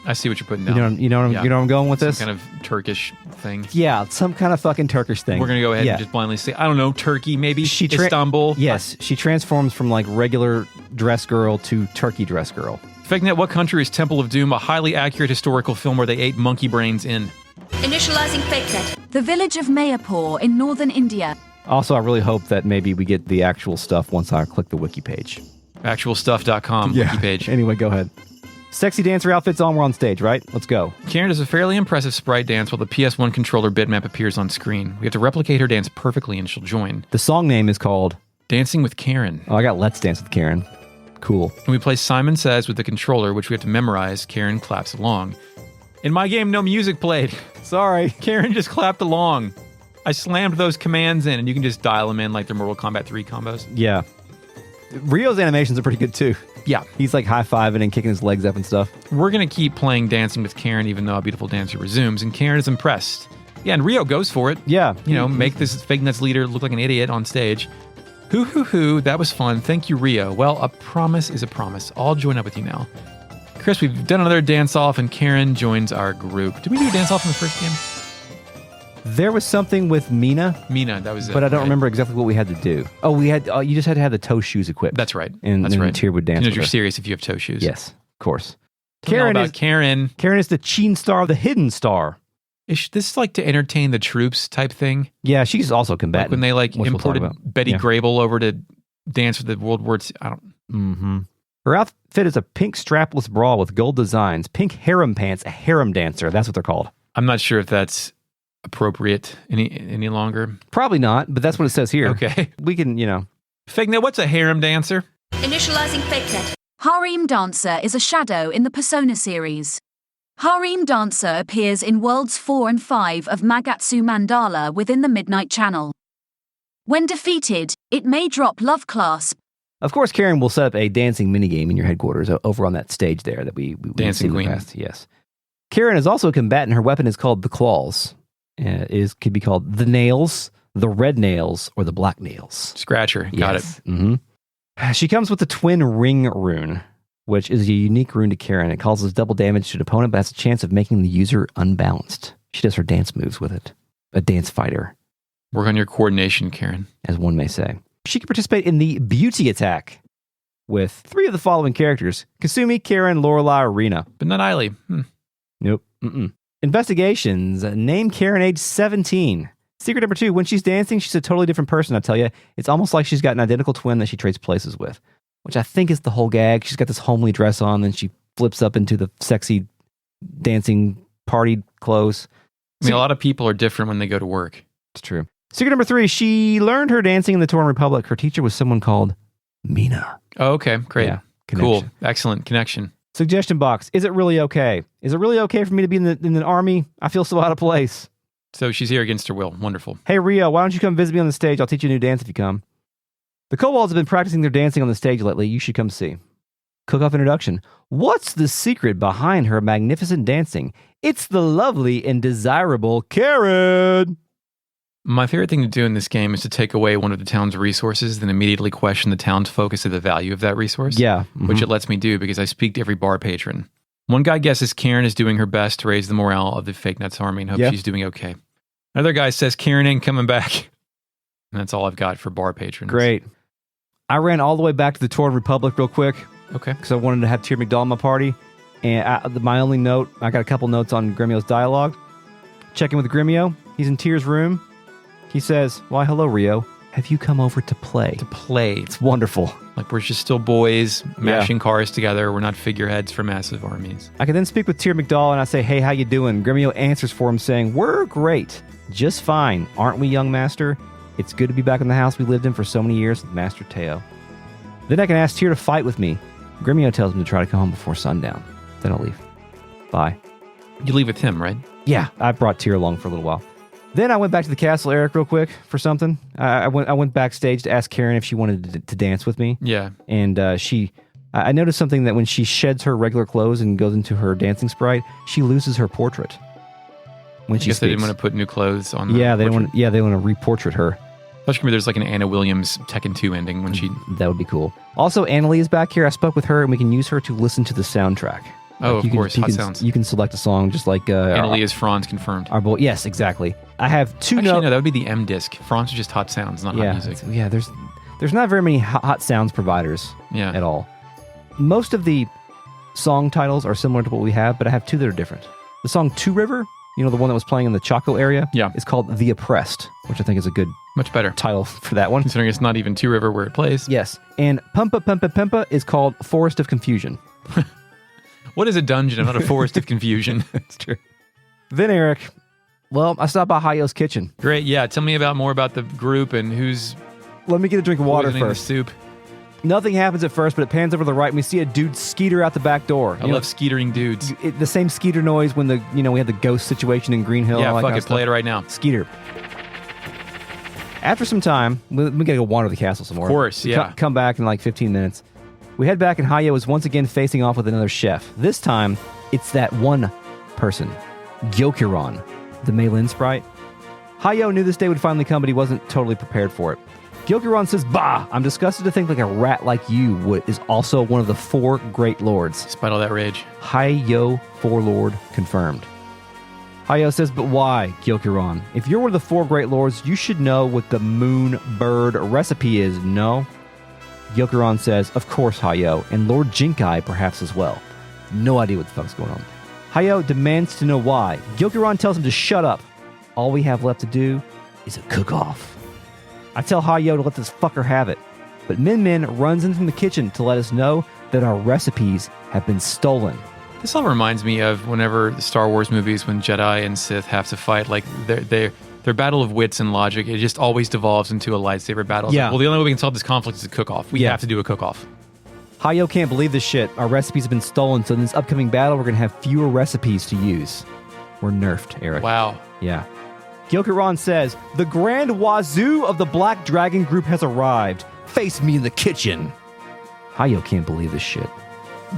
I see what you're putting down. You know what I'm going with this? Some kind of Turkish thing. Yeah, some kind of fucking Turkish thing. We're going to go ahead and just blindly say, I don't know, Turkey, maybe Istanbul. Yes, she transforms from like regular dress girl to Turkey dress girl. FakeNet, what country is Temple of Doom a highly accurate historical film where they ate monkey brains in? Initializing FakeNet. The village of Mayapur in northern India. Also, I really hope that maybe we get the actual stuff once I click the wiki page. Actualstuff.com wiki page. Anyway, go ahead. Sexy dancer outfits on. We're on stage, right? Let's go. Karen does a fairly impressive sprite dance while the PS1 controller bitmap appears on screen. We have to replicate her dance perfectly and she'll join. The song name is called Dancing with Karen. Oh, I got Let's Dance with Karen. Cool. When we play Simon Says with the controller, which we have to memorize, Karen claps along. In my game, no music played. Sorry. Karen just clapped along. I slammed those commands in, and you can just dial them in like they're Mortal Kombat 3 combos. Yeah. Rio's animations are pretty good, too. Yeah. He's like high-fiving and kicking his legs up and stuff. We're going to keep playing Dancing with Karen, even though A Beautiful Dancer resumes, and Karen is impressed. Yeah, and Riou goes for it. Yeah. You know, make this Fake Nuts leader look like an idiot on stage. Hoo, that was fun. Thank you, Riou. Well, a promise is a promise. I'll join up with you now. Chris, we've done another dance-off, and Karen joins our group. Did we do a dance-off in the first game? There was something with Mina. Mina, that was it. But I don't remember exactly what we had to do. Oh, we had. You just had to have the toe shoes equipped. That's right. And that's then right. Tyr would dance. You know, with you're her. serious if you have toe shoes. Yes, of course. Karen is Karen. Karen is the Cheen star, the hidden star. Is this like to entertain the troops type thing? Yeah, she's also combatant. Like when they which we'll imported talk about. Betty Grable over to dance with the World War II. I don't. Mm-hmm. Her outfit is a pink strapless bra with gold designs, pink harem pants, a harem dancer. That's what they're called. I'm not sure if that's appropriate any longer. Probably not, but that's what it says here. Okay. We can, Fake Net, what's a harem dancer? Initializing fake net. Harem Dancer is a shadow in the Persona series. Harem Dancer appears in Worlds 4 and 5 of Magatsu Mandala within the Midnight Channel. When defeated, it may drop Love Clasp. Of course, Karen will set up a dancing minigame in your headquarters over on that stage there that we Dancing Queen. In the past. Yes. Karen is also a combatant. Her weapon is called the claws. Could be called the nails, the red nails, or the black nails. Scratcher. Got it. Mm-hmm. She comes with the twin ring rune, which is a unique rune to Karen. It causes double damage to an opponent, but has a chance of making the user unbalanced. She does her dance moves with it. A dance fighter. Work on your coordination, Karen. As one may say. She can participate in the beauty attack with 3 of the following characters: Kasumi, Karen, Lorelei, or Rena. But not Eileen. Nope. Investigations. Name Karen, age 17. Secret number 2, when she's dancing, she's a totally different person, I tell you. It's almost like she's got an identical twin that she trades places with, which I think is the whole gag. She's got this homely dress on, then she flips up into the sexy dancing party clothes. I mean, a lot of people are different when they go to work. It's true. Secret number 3, she learned her dancing in the Torn Republic. Her teacher was someone called Mina. Oh, okay. Great. Yeah, cool. Excellent connection. Suggestion box. Is it really okay? Is it really okay for me to be in the army? I feel so out of place. So she's here against her will. Wonderful. Hey, Riou, why don't you come visit me on the stage? I'll teach you a new dance if you come. The kobolds have been practicing their dancing on the stage lately. You should come see. Cookoff introduction. What's the secret behind her magnificent dancing? It's the lovely and desirable Karen. My favorite thing to do in this game is to take away one of the town's resources, then immediately question the town's focus of the value of that resource. Yeah. Which it lets me do because I speak to every bar patron. One guy guesses Karen is doing her best to raise the morale of the Fake Nuts army and hopes she's doing okay. Another guy says Karen ain't coming back. And that's all I've got for bar patrons. Great. I ran all the way back to the Torn Republic real quick. Okay. Because I wanted to have Tyr McDowell in my party. And my only note, I got a couple notes on Grimio's dialogue. Checking with Grimio. He's in Tyr's room. He says, "Why, hello, Riou. Have you come over to play?" To play. It's wonderful. Like we're just still boys mashing cars together. We're not figureheads for massive armies. I can then speak with Tyr McDowell and I say, "Hey, how you doing?" Grimio answers for him saying, "We're great. Just fine. Aren't we, young master? It's good to be back in the house we lived in for so many years with Master Teo." Then I can ask Tyr to fight with me. Grimio tells him to try to come home before sundown. Then I'll leave. Bye. You leave with him, right? Yeah, I brought Tyr along for a little while. Then I went back to the castle, Eric, real quick for something. I went backstage to ask Karen if she wanted to dance with me. Yeah. And I noticed something that when she sheds her regular clothes and goes into her dancing sprite, she loses her portrait. When she I guess they speaks. didn't want to put new clothes on. Yeah, they want to reportrait her. Especially there's like an Anna Williams Tekken 2 ending when she. That would be cool. Also, Annalee is back here. I spoke with her, and we can use her to listen to the soundtrack. Oh, of course, hot sounds. You can select a song just like Annalee is Franz confirmed. Our boy, yes, exactly. I have two Actually, notes. no, that would be the M disc. Franz is just hot sounds, not hot music. Yeah, there's not very many hot sounds providers at all. Most of the song titles are similar to what we have, but I have two that are different. The song Two River you know, the one that was playing in the Chaco area, Yeah. is called The Oppressed, which I think is a good Much better. title for that one. Considering it's not even Two River where it plays. Yes. And Pumpa Pumpa Pumpa is called Forest of Confusion. What is a dungeon and not a forest of confusion? That's true. Then, Eric, well, I stopped by Hayo's kitchen. Great. Yeah. Tell me more about the group and who's Let me get a drink of water poisoning the first. soup. Nothing happens at first, but it pans over to the right, and we see a dude skeeter out the back door. I love skeetering dudes. The same skeeter noise when we had the ghost situation in Green Hill. Yeah, and all that fuck kind it. of Play stuff. it right now. Skeeter. After some time, we gotta go wander the castle some more. Of course, We yeah. Come back in like 15 minutes. We head back, and Hayo is once again facing off with another chef. This time, it's that one person, Gyokuron, the Meilin sprite. Hayo knew this day would finally come, but he wasn't totally prepared for it. Gyokuron says, "Bah! I'm disgusted to think like a rat like you is also one of the 4 great lords." Despite all that rage. Hayo, 4 lord, confirmed. Hayo says, "But why, Gyokuron? If you're one of the 4 great lords, you should know what the moonbird recipe is, no?" Gyokuron says, "Of course, Hayo, and Lord Jinkai perhaps as well." No idea what the fuck's going on. Hayo demands to know why. Gyokuron tells him to shut up. All we have left to do is a cook-off. I tell Hayo to let this fucker have it, but Min Min runs in from the kitchen to let us know that our recipes have been stolen. This all reminds me of whenever the Star Wars movies, when Jedi and Sith have to fight, like their battle of wits and logic, it just always devolves into a lightsaber battle. It's Yeah. like, well, the only way we can solve this conflict is a cook-off. We Yeah. have to do a cook-off. Hayo can't believe this shit. Our recipes have been stolen, so in this upcoming battle, we're going to have fewer recipes to use. We're nerfed, Eric. Wow. Yeah. Gyokuron says, "The Grand Wazoo of the Black Dragon Group has arrived. Face me in the kitchen." Hayo can't believe this shit.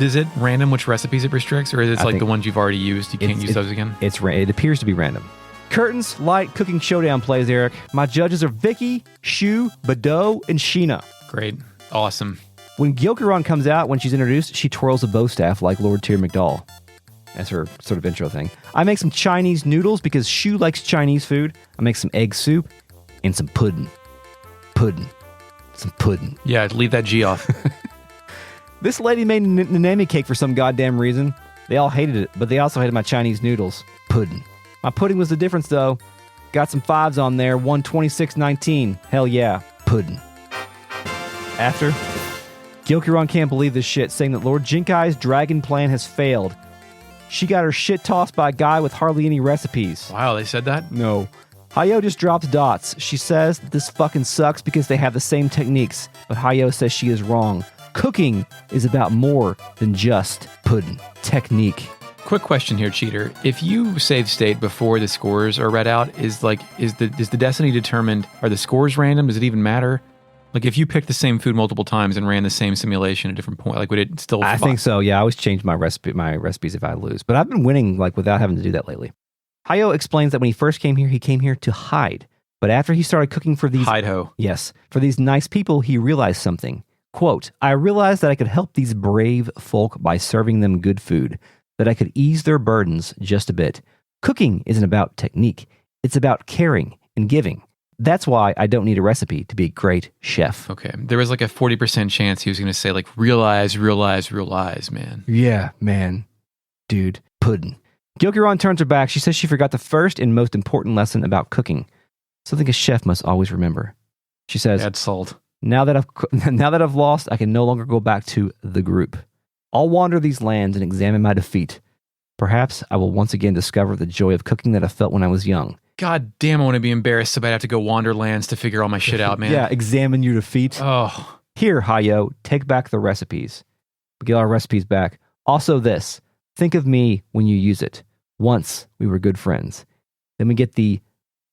Is it random which recipes it restricts, or is it I like think the ones you've already used, you can't use those again? It appears to be random. Curtains, light, cooking showdown plays, Eric. My judges are Vicky, Shu, Bado, and Sheena. Great. Awesome. When Gyokuron comes out, when she's introduced, she twirls a bow staff like Lord Tyr McDowell. That's her sort of intro thing. I make some Chinese noodles because Shu likes Chinese food. I make some egg soup and some pudding. Some pudding. Yeah, leave that G off. This lady made Nanami cake for some goddamn reason. They all hated it, but they also hated my Chinese noodles. Pudding. My pudding was the difference, though. Got some 5s on there. 126.19. Hell yeah. Pudding. After, Gyokuron can't believe this shit, saying that Lord Jinkai's dragon plan has failed. She got her shit tossed by a guy with hardly any recipes. Wow, they said that? No. Hayo just drops dots. She says that this fucking sucks because they have the same techniques, but Hayo says she is wrong. Cooking is about more than just pudding. Technique. Quick question here, cheater. If you save state before the scores are read out, is the destiny determined? Are the scores random? Does it even matter? Like if you picked the same food multiple times and ran the same simulation at a different point, like would it still? I think so. Yeah, I always change my recipes if I lose, but I've been winning like without having to do that lately. Hayo explains that when he first came here, he came here to hide, but after he started cooking for these Hide-ho. Yes, for these nice people, he realized something. Quote, "I realized that I could help these brave folk by serving them good food, that I could ease their burdens just a bit. Cooking isn't about technique. It's about caring and giving. That's why I don't need a recipe to be a great chef." Okay, there was like a 40% chance he was going to say like realize, man. Yeah, man. Dude, pudding. Gyokuron turns her back. She says she forgot the first and most important lesson about cooking. Something a chef must always remember. She says, Add salt. Now that I've lost, I can no longer go back to the group. I'll wander these lands and examine my defeat. Perhaps I will once again discover the joy of cooking that I felt when I was young. God damn, I want to be embarrassed so bad I have to go wander lands to figure all my shit out, man. Yeah, examine your defeat. Oh. Here, Hayo, take back the recipes. We get our recipes back. Also this, think of me when you use it. Once we were good friends. Then we get the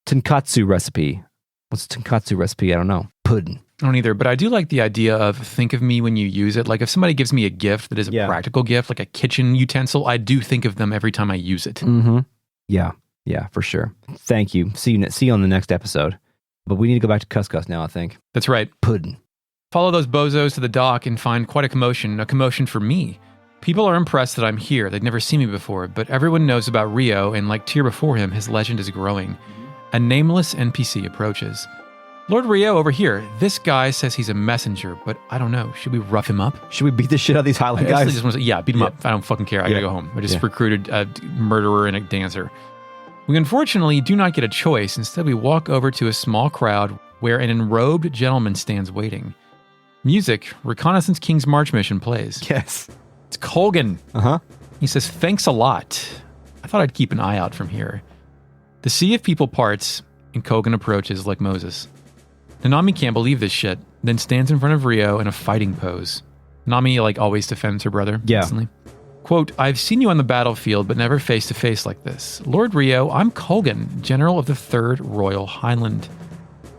tonkatsu recipe. What's a tonkatsu recipe? I don't know. Pudding. I don't either, but I do like the idea of think of me when you use it. Like if somebody gives me a gift that is a practical gift, like a kitchen utensil, I do think of them every time I use it. Mm-hmm. Yeah, for sure. Thank you. See you on the next episode. But we need to go back to Kuskus now, I think. That's right. Pudding. Follow those bozos to the dock and find quite a commotion for me. People are impressed that I'm here. They'd never seen me before, but everyone knows about Riou, and like Tyr before him, his legend is growing. A nameless NPC approaches. Lord Riou over here. This guy says he's a messenger, but I don't know. Should we rough him up? Should we beat the shit out of these Highland guys? Just want to say, beat him up. I don't fucking care. I gotta go home. I just recruited a murderer and a dancer. We unfortunately do not get a choice. Instead, we walk over to a small crowd where an enrobed gentleman stands waiting. Music, Reconnaissance King's March mission plays. Yes. It's Colgan. Uh-huh. He says, "Thanks a lot. I thought I'd keep an eye out from here." The sea of people parts, and Colgan approaches like Moses. Nanami can't believe this shit, then stands in front of Riou in a fighting pose. Nami, like, always defends her brother. Yeah. Instantly. Quote, "I've seen you on the battlefield, but never face to face like this. Lord Riou, I'm Colgan, General of the 3rd Royal Highland.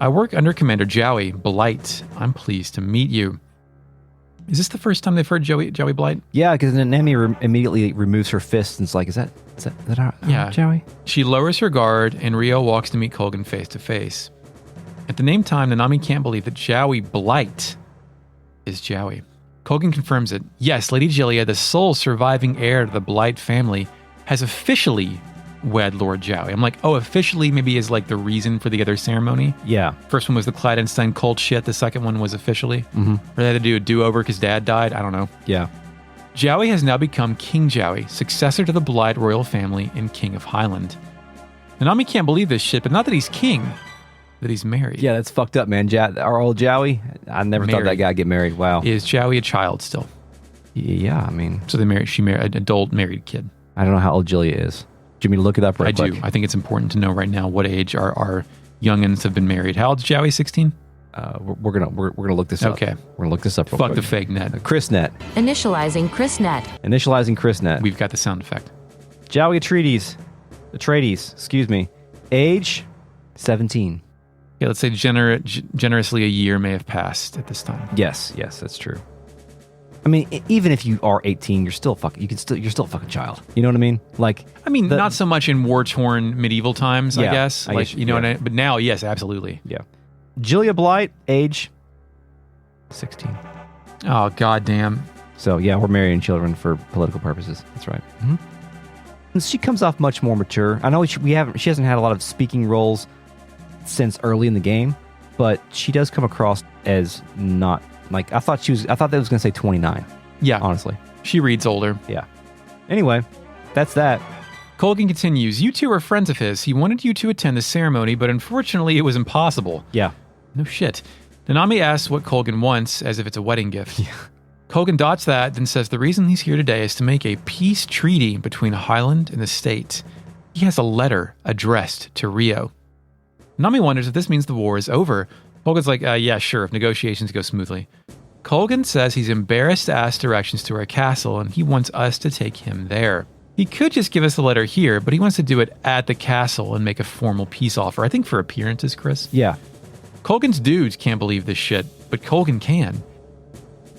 I work under Commander Jowy, Blight. I'm pleased to meet you." Is this the first time they've heard Jowy Blight? Yeah, because Annalee immediately removes her fist and is like, is that our Jowy? She lowers her guard, and Riou walks to meet Colgan face to face. At the name time, Nanami can't believe that Jowy Blight is Jowy. Colgan confirms it. Yes, Lady Gilia, the sole surviving heir to the Blight family, has officially wed Lord Jowy. I'm like, oh, officially maybe is like the reason for the other ceremony. Yeah. First one was the Clydenstein cult shit. The second one was officially. Mm-hmm. Or they had to do a do-over because dad died. I don't know. Yeah. Jowy has now become King Jowy, successor to the Blight royal family and King of Highland. Nanami can't believe this shit, but not that he's king, that he's married. Yeah, that's fucked up, man. Our old Jowy, I never thought that guy would get married. Wow. Is Jowy a child still? Yeah, I mean. So she married an adult married kid. I don't know how old Gilia is. Do you mean to look it up right quick? I do. I think it's important to know right now what age our youngins have been married. How old's Jowy? 16? We're gonna look this up. Okay. We're gonna look this up real Fuck quick. the fake net. ChrisNet. Initializing ChrisNet. Initializing ChrisNet. We've got the sound effect. Jowy Atreides, excuse me. Age, 17. Yeah, let's say generously a year may have passed at this time. Yes, that's true. I mean, even if you are 18, you're still you're still a fucking child. You know what I mean? Like, not so much in war-torn medieval times, I guess. Yeah. But now, yes, absolutely. Yeah. Gilia Blight, age 16. Oh, goddamn. So, yeah, we're marrying children for political purposes. That's right. Mm-hmm. And she comes off much more mature. I know she hasn't had a lot of speaking roles since early in the game, but she does come across as not like I thought that was going to say 29. Yeah. Honestly. She reads older. Yeah. Anyway, that's that. Colgan continues, "You two are friends of his. He wanted you to attend the ceremony, but unfortunately it was impossible." Yeah. No shit. Nanami asks what Colgan wants, as if it's a wedding gift. Yeah. Colgan dots that, then says the reason he's here today is to make a peace treaty between Highland and the state. He has a letter addressed to Riou. Nanami wonders if this means the war is over. Colgan's like, yeah, sure, if negotiations go smoothly. Colgan says he's embarrassed to ask directions to our castle, and he wants us to take him there. He could just give us the letter here, but he wants to do it at the castle and make a formal peace offer. I think for appearances, Chris. Yeah. Colgan's dudes can't believe this shit, but Colgan can.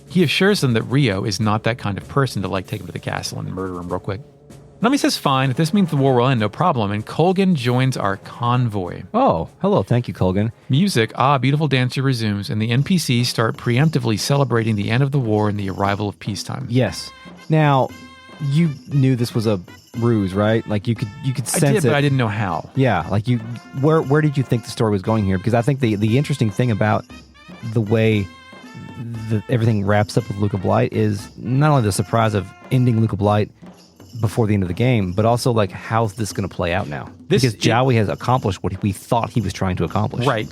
He assures them that Riou is not that kind of person to take him to the castle and murder him real quick. Nami says fine, if this means the war will end, no problem, and Colgan joins our convoy. Oh, hello, thank you, Colgan. Music, Beautiful Dancer resumes, and the NPCs start preemptively celebrating the end of the war and the arrival of peacetime. Yes. Now, you knew this was a ruse, right? Like you could sense it. I did, but I didn't know how. Yeah, like where did you think the story was going here? Because I think the interesting thing about the way everything wraps up with Luca Blight is not only the surprise of ending Luca Blight before the end of the game, but also how's this going to play out now? Because Jowy has accomplished what we thought he was trying to accomplish. Right.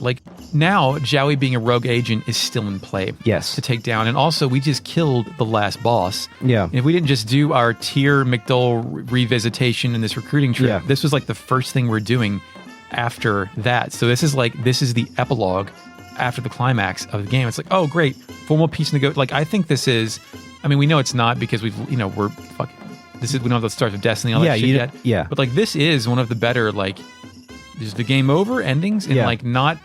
Now, Jowy being a rogue agent is still in play. Yes. To take down. And also, we just killed the last boss. Yeah. And if we didn't just do our Tyr McDull revisitation in this recruiting trip, this was the first thing we're doing after that. So this is the epilogue after the climax of the game. It's oh, great. Formal peace I think this is, we know it's not because we're fucking, we don't have the Stars of Destiny, all that shit yet. Yeah. But this is one of the better, is the game over endings and not,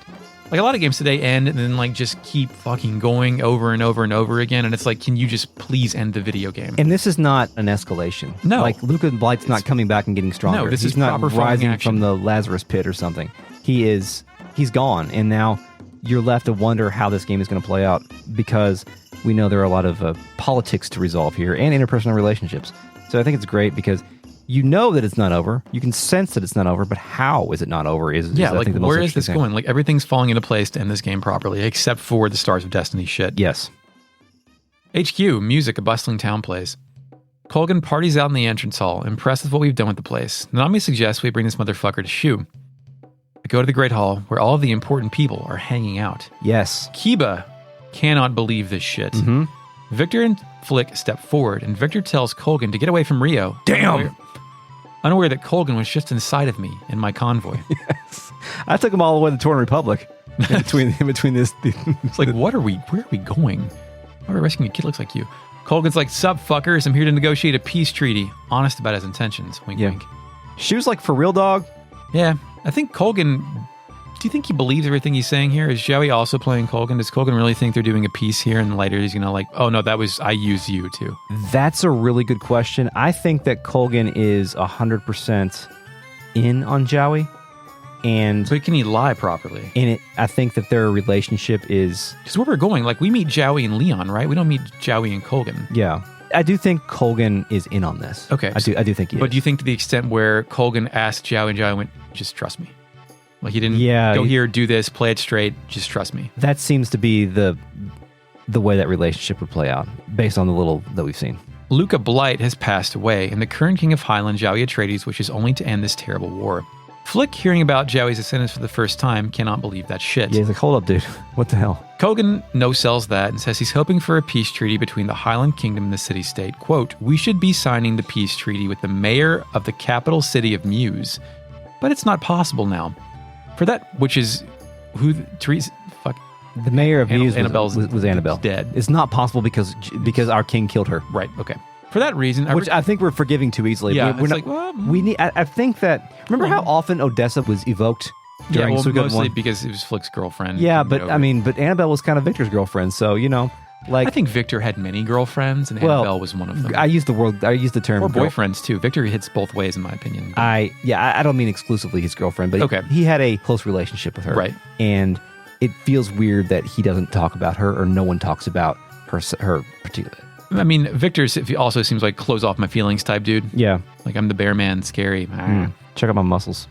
a lot of games today end and then just keep fucking going over and over and over again. And it's can you just please end the video game? And this is not an escalation. No. Luca Blight's not coming back and getting stronger. No, He's not rising from the Lazarus pit or something. He's gone. And now you're left to wonder how this game is going to play out because we know there are a lot of politics to resolve here and interpersonal relationships. So I think it's great because you know that it's not over. You can sense that it's not over, but how is it not over? I think the most where is this thing. going? Everything's falling into place to end this game properly, except for the Stars of Destiny shit. Yes. HQ, music, a bustling town plays. Colgan parties out in the entrance hall, impressed with what we've done with the place. Nanami suggests we bring this motherfucker to Shu. I go to the Great Hall, where all of the important people are hanging out. Yes. Kiba cannot believe this shit. Mm-hmm. Victor and Flick step forward, and Victor tells Colgan to get away from Riou. Damn! Unaware that Colgan was just inside of me in my convoy. Yes. I took him all the way to the Torn Republic. In between this. It's like, where are we going? Why are we rescuing a kid looks like you? Colgan's like, sup, fuckers, I'm here to negotiate a peace treaty. Honest about his intentions. Wink, wink. She was like, for real, dog? Yeah. I think Colgan... Do you think he believes everything he's saying here? Is Jowy also playing Colgan? Does Colgan really think they're doing a peace here and later he's going to like, oh no, I used you too? That's a really good question. I think that Colgan is 100% in on Jowy. But can he lie properly? I think that their relationship is... Because where we're going, like we meet Jowy and Leon, right? We don't meet Jowy and Colgan. Yeah. I do think Colgan is in on this. Okay. I do think he is. But do you think to the extent where Colgan asked Jowy and Jowy went, just trust me? Like he didn't go here, do this, play it straight, just trust me. That seems to be the way that relationship would play out, based on the little that we've seen. Luca Blight has passed away, and the current king of Highland, Jowy Atreides, wishes only to end this terrible war. Flick, hearing about Jowy's ascendance for the first time, cannot believe that shit. Yeah, he's like, hold up, dude. What the hell? Colgan no-sells that and says he's hoping for a peace treaty between the Highland Kingdom and the city-state. Quote, we should be signing the peace treaty with the mayor of the capital city of Muse. But it's not possible now. For that, which is who Teresa, the mayor of Muse was Annabelle. Dead. It's not possible because our king killed her. Right. Okay. For that reason, which I think we're forgiving too easily. Yeah. We're not, we need. I think that. Remember how often Odessa was evoked during Suikoden mostly 1? because it was Flick's girlfriend. Yeah, but Annabelle was kind of Victor's girlfriend, so I think Victor had many girlfriends, and Annabelle was one of them. I use the term or boyfriends too. Victor hits both ways, in my opinion. I don't mean exclusively his girlfriend, but he had a close relationship with her, right? And it feels weird that he doesn't talk about her, or no one talks about her particularly. I mean, Victor also seems like close off my feelings type dude. Yeah, like I'm the bear man, scary. Check out my muscles.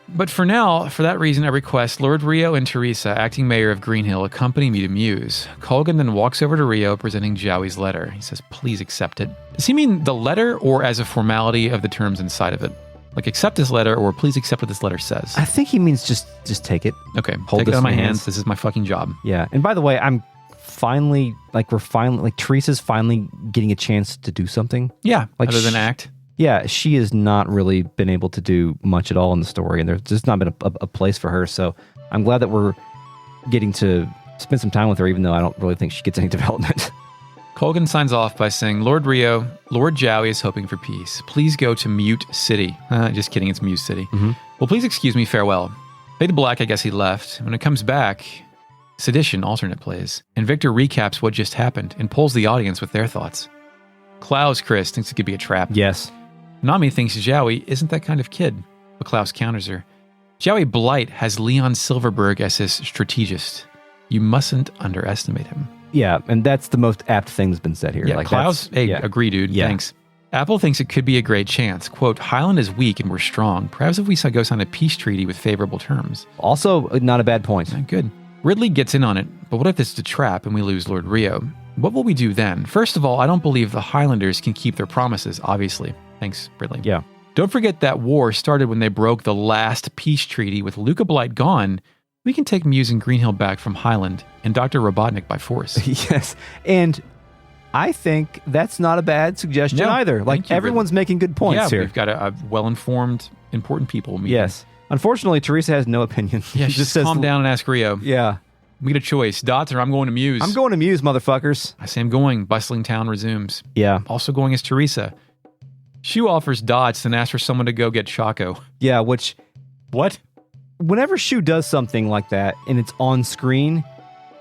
But for now, for that reason, I request Lord Riou and Teresa, acting mayor of Greenhill, accompany me to Muse. Colgan then walks over to Riou, presenting Jowy's letter. He says, please accept it. Does he mean the letter or as a formality of the terms inside of it? Like, accept this letter or please accept what this letter says? I think he means just take it. Okay, take it out of my hands. This is my fucking job. Yeah, and by the way, Teresa's finally getting a chance to do something. Yeah, other than act. Yeah, she has not really been able to do much at all in the story, and there's just not been a place for her. So I'm glad that we're getting to spend some time with her, even though I don't really think she gets any development. Colgan signs off by saying, Lord Riou, Lord Jowy is hoping for peace. Please go to Mute City. Just kidding, it's Muse City. Mm-hmm. Well, please excuse me, farewell. Fade to black, I guess he left. When it comes back, Sedition alternate plays, and Victor recaps what just happened and pulls the audience with their thoughts. Klaus Chris thinks it could be a trap. Yes. Nami thinks Jowy isn't that kind of kid, but Klaus counters her. Jowy Blight has Leon Silverberg as his strategist. You mustn't underestimate him. Yeah, and that's the most apt thing that's been said here. Yeah, Klaus, agree, dude. Yeah. Thanks. Apple thinks it could be a great chance. Quote, Highland is weak and we're strong. Perhaps if we go sign a peace treaty with favorable terms. Also, not a bad point. Good. Ridley gets in on it, but what if this is a trap and we lose Lord Riou? What will we do then? First of all, I don't believe the Highlanders can keep their promises, obviously. Thanks, Ridley. Yeah. Don't forget that war started when they broke the last peace treaty. With Luca Blight gone, we can take Muse and Greenhill back from Highland and Dr. Robotnik by force. Yes. And I think that's not a bad suggestion either. Like, everyone's making good points here. We've got a well-informed, important people meeting. Yes. Unfortunately, Teresa has no opinion. Yeah, she just says, calm down and ask Riou. Yeah. We get a choice. Dots or I'm going to Muse. I'm going to Muse, motherfuckers. I say I'm going. Bustling town resumes. Yeah. Also going is Teresa. Shu offers Dots and asks for someone to go get Chaco. Yeah, which... What? Whenever Shu does something like that and it's on screen,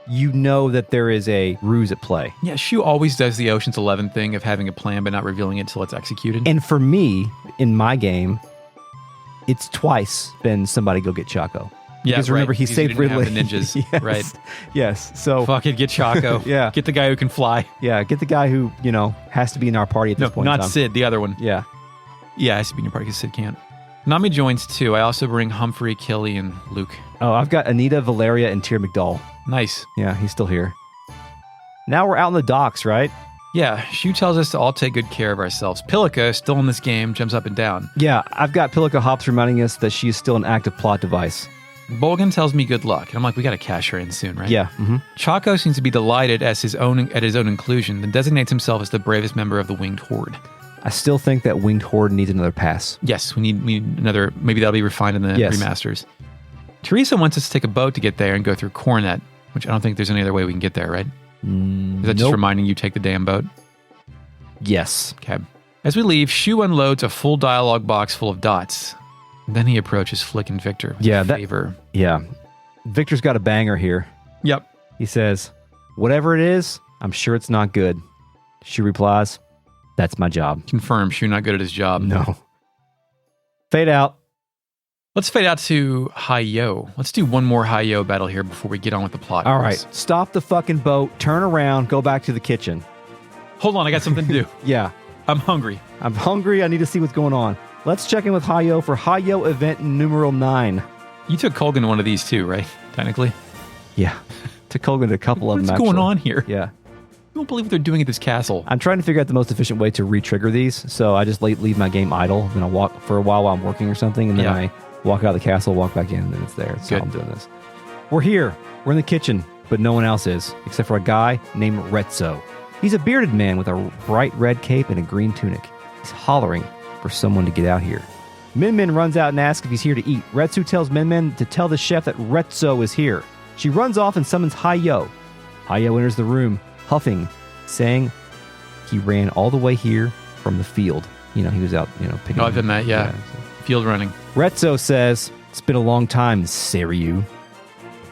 you know that there is a ruse at play. Yeah, Shu always does the Ocean's 11 thing of having a plan but not revealing it until it's executed. And for me, in my game, it's twice been somebody go get Chaco. Yeah, because remember, he saved Ridley. The ninjas, yes, right? Yes. So fuck it, get Chaco. Yeah, get the guy who can fly. Yeah, get the guy who has to be in our party at this point. Not Sid, the other one. Yeah, has to be in your party because Sid can't. Nami joins too. I also bring Humphrey, Killy, and Luke. Oh, I've got Anita, Valeria, and Tyr McDowell. Nice. Yeah, he's still here. Now we're out in the docks, right? Yeah, Shu tells us to all take good care of ourselves. Pilica, still in this game, jumps up and down. Yeah, I've got Pilica Hops reminding us that she is still an active plot device. Bolgan tells me good luck. And I'm like, we got to cash her in soon, right? Yeah. Mm-hmm. Chaco seems to be delighted at his own inclusion and designates himself as the bravest member of the Winged Horde. I still think that Winged Horde needs another pass. Yes, we need another. Maybe that'll be refined in the remasters. Teresa wants us to take a boat to get there and go through Coronet, which I don't think there's any other way we can get there, right? Is that just reminding you take the damn boat? Yes. Okay. As we leave, Shu unloads a full dialogue box full of dots. Then he approaches Flick and Victor with favor. Yeah. Victor's got a banger here. Yep. He says, whatever it is, I'm sure it's not good. Shu replies, that's my job. Confirm, Shu not good at his job. No. Fade out. Let's fade out to Hayo. Let's do one more Hayo battle here before we get on with the plot. All right. Stop the fucking boat, turn around, go back to the kitchen. Hold on, I got something to do. Yeah. I'm hungry. I need to see what's going on. Let's check in with Hayo for Hayo event numeral 9. You took Colgan one of these too, right? Technically? Yeah. Took Colgan a couple of them, What's going on here? Yeah. You won't believe what they're doing at this castle. I'm trying to figure out the most efficient way to re-trigger these, so I just leave my game idle, then I'll walk for a while I'm working or something, and then I walk out of the castle, walk back in, and then it's there. That's how I'm doing this. We're here. We're in the kitchen, but no one else is, except for a guy named Retso. He's a bearded man with a bright red cape and a green tunic. He's hollering for someone to get out here. Min Min runs out and asks if he's here to eat. Retsu tells Min Min to tell the chef that Retso is here. She runs off and summons Hayo. Hayo enters the room, huffing, saying he ran all the way here from the field. He was out, picking. Oh, I've done that, yeah. Field running. Retso says, it's been a long time, Riou.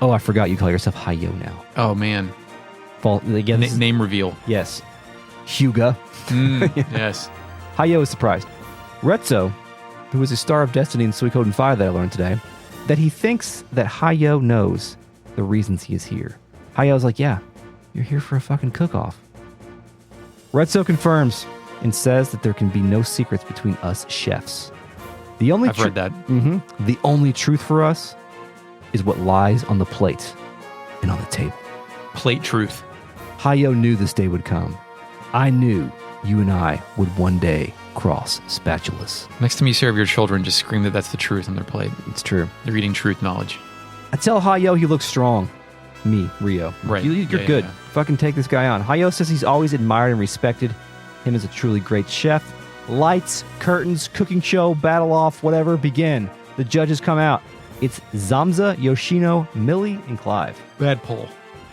Oh, I forgot you call yourself Hayo now. Oh, man. Name reveal. Yes. Hyuga. Yes. Hayo is surprised. Retso, who is a star of destiny in Suikoden 5 that I learned today, that he thinks that Hayo knows the reasons he is here. Hayo's like, yeah, you're here for a fucking cook-off. Retso confirms and says that there can be no secrets between us chefs. I've read that. Mm-hmm. The only truth for us is what lies on the plate and on the table. Plate truth. Hayo knew this day would come. I knew you and I would one day cross spatulas. Next time you serve your children, just scream that that's the truth on their plate. It's true. They're eating truth knowledge. I tell Hayo he looks strong. Me, Riou. Right. You're good. Yeah. Fucking take this guy on. Hayo says he's always admired and respected him as a truly great chef. Lights, curtains, cooking show, battle off, whatever, begin. The judges come out. It's Zamza, Yoshino, Millie, and Clive. Bad pull.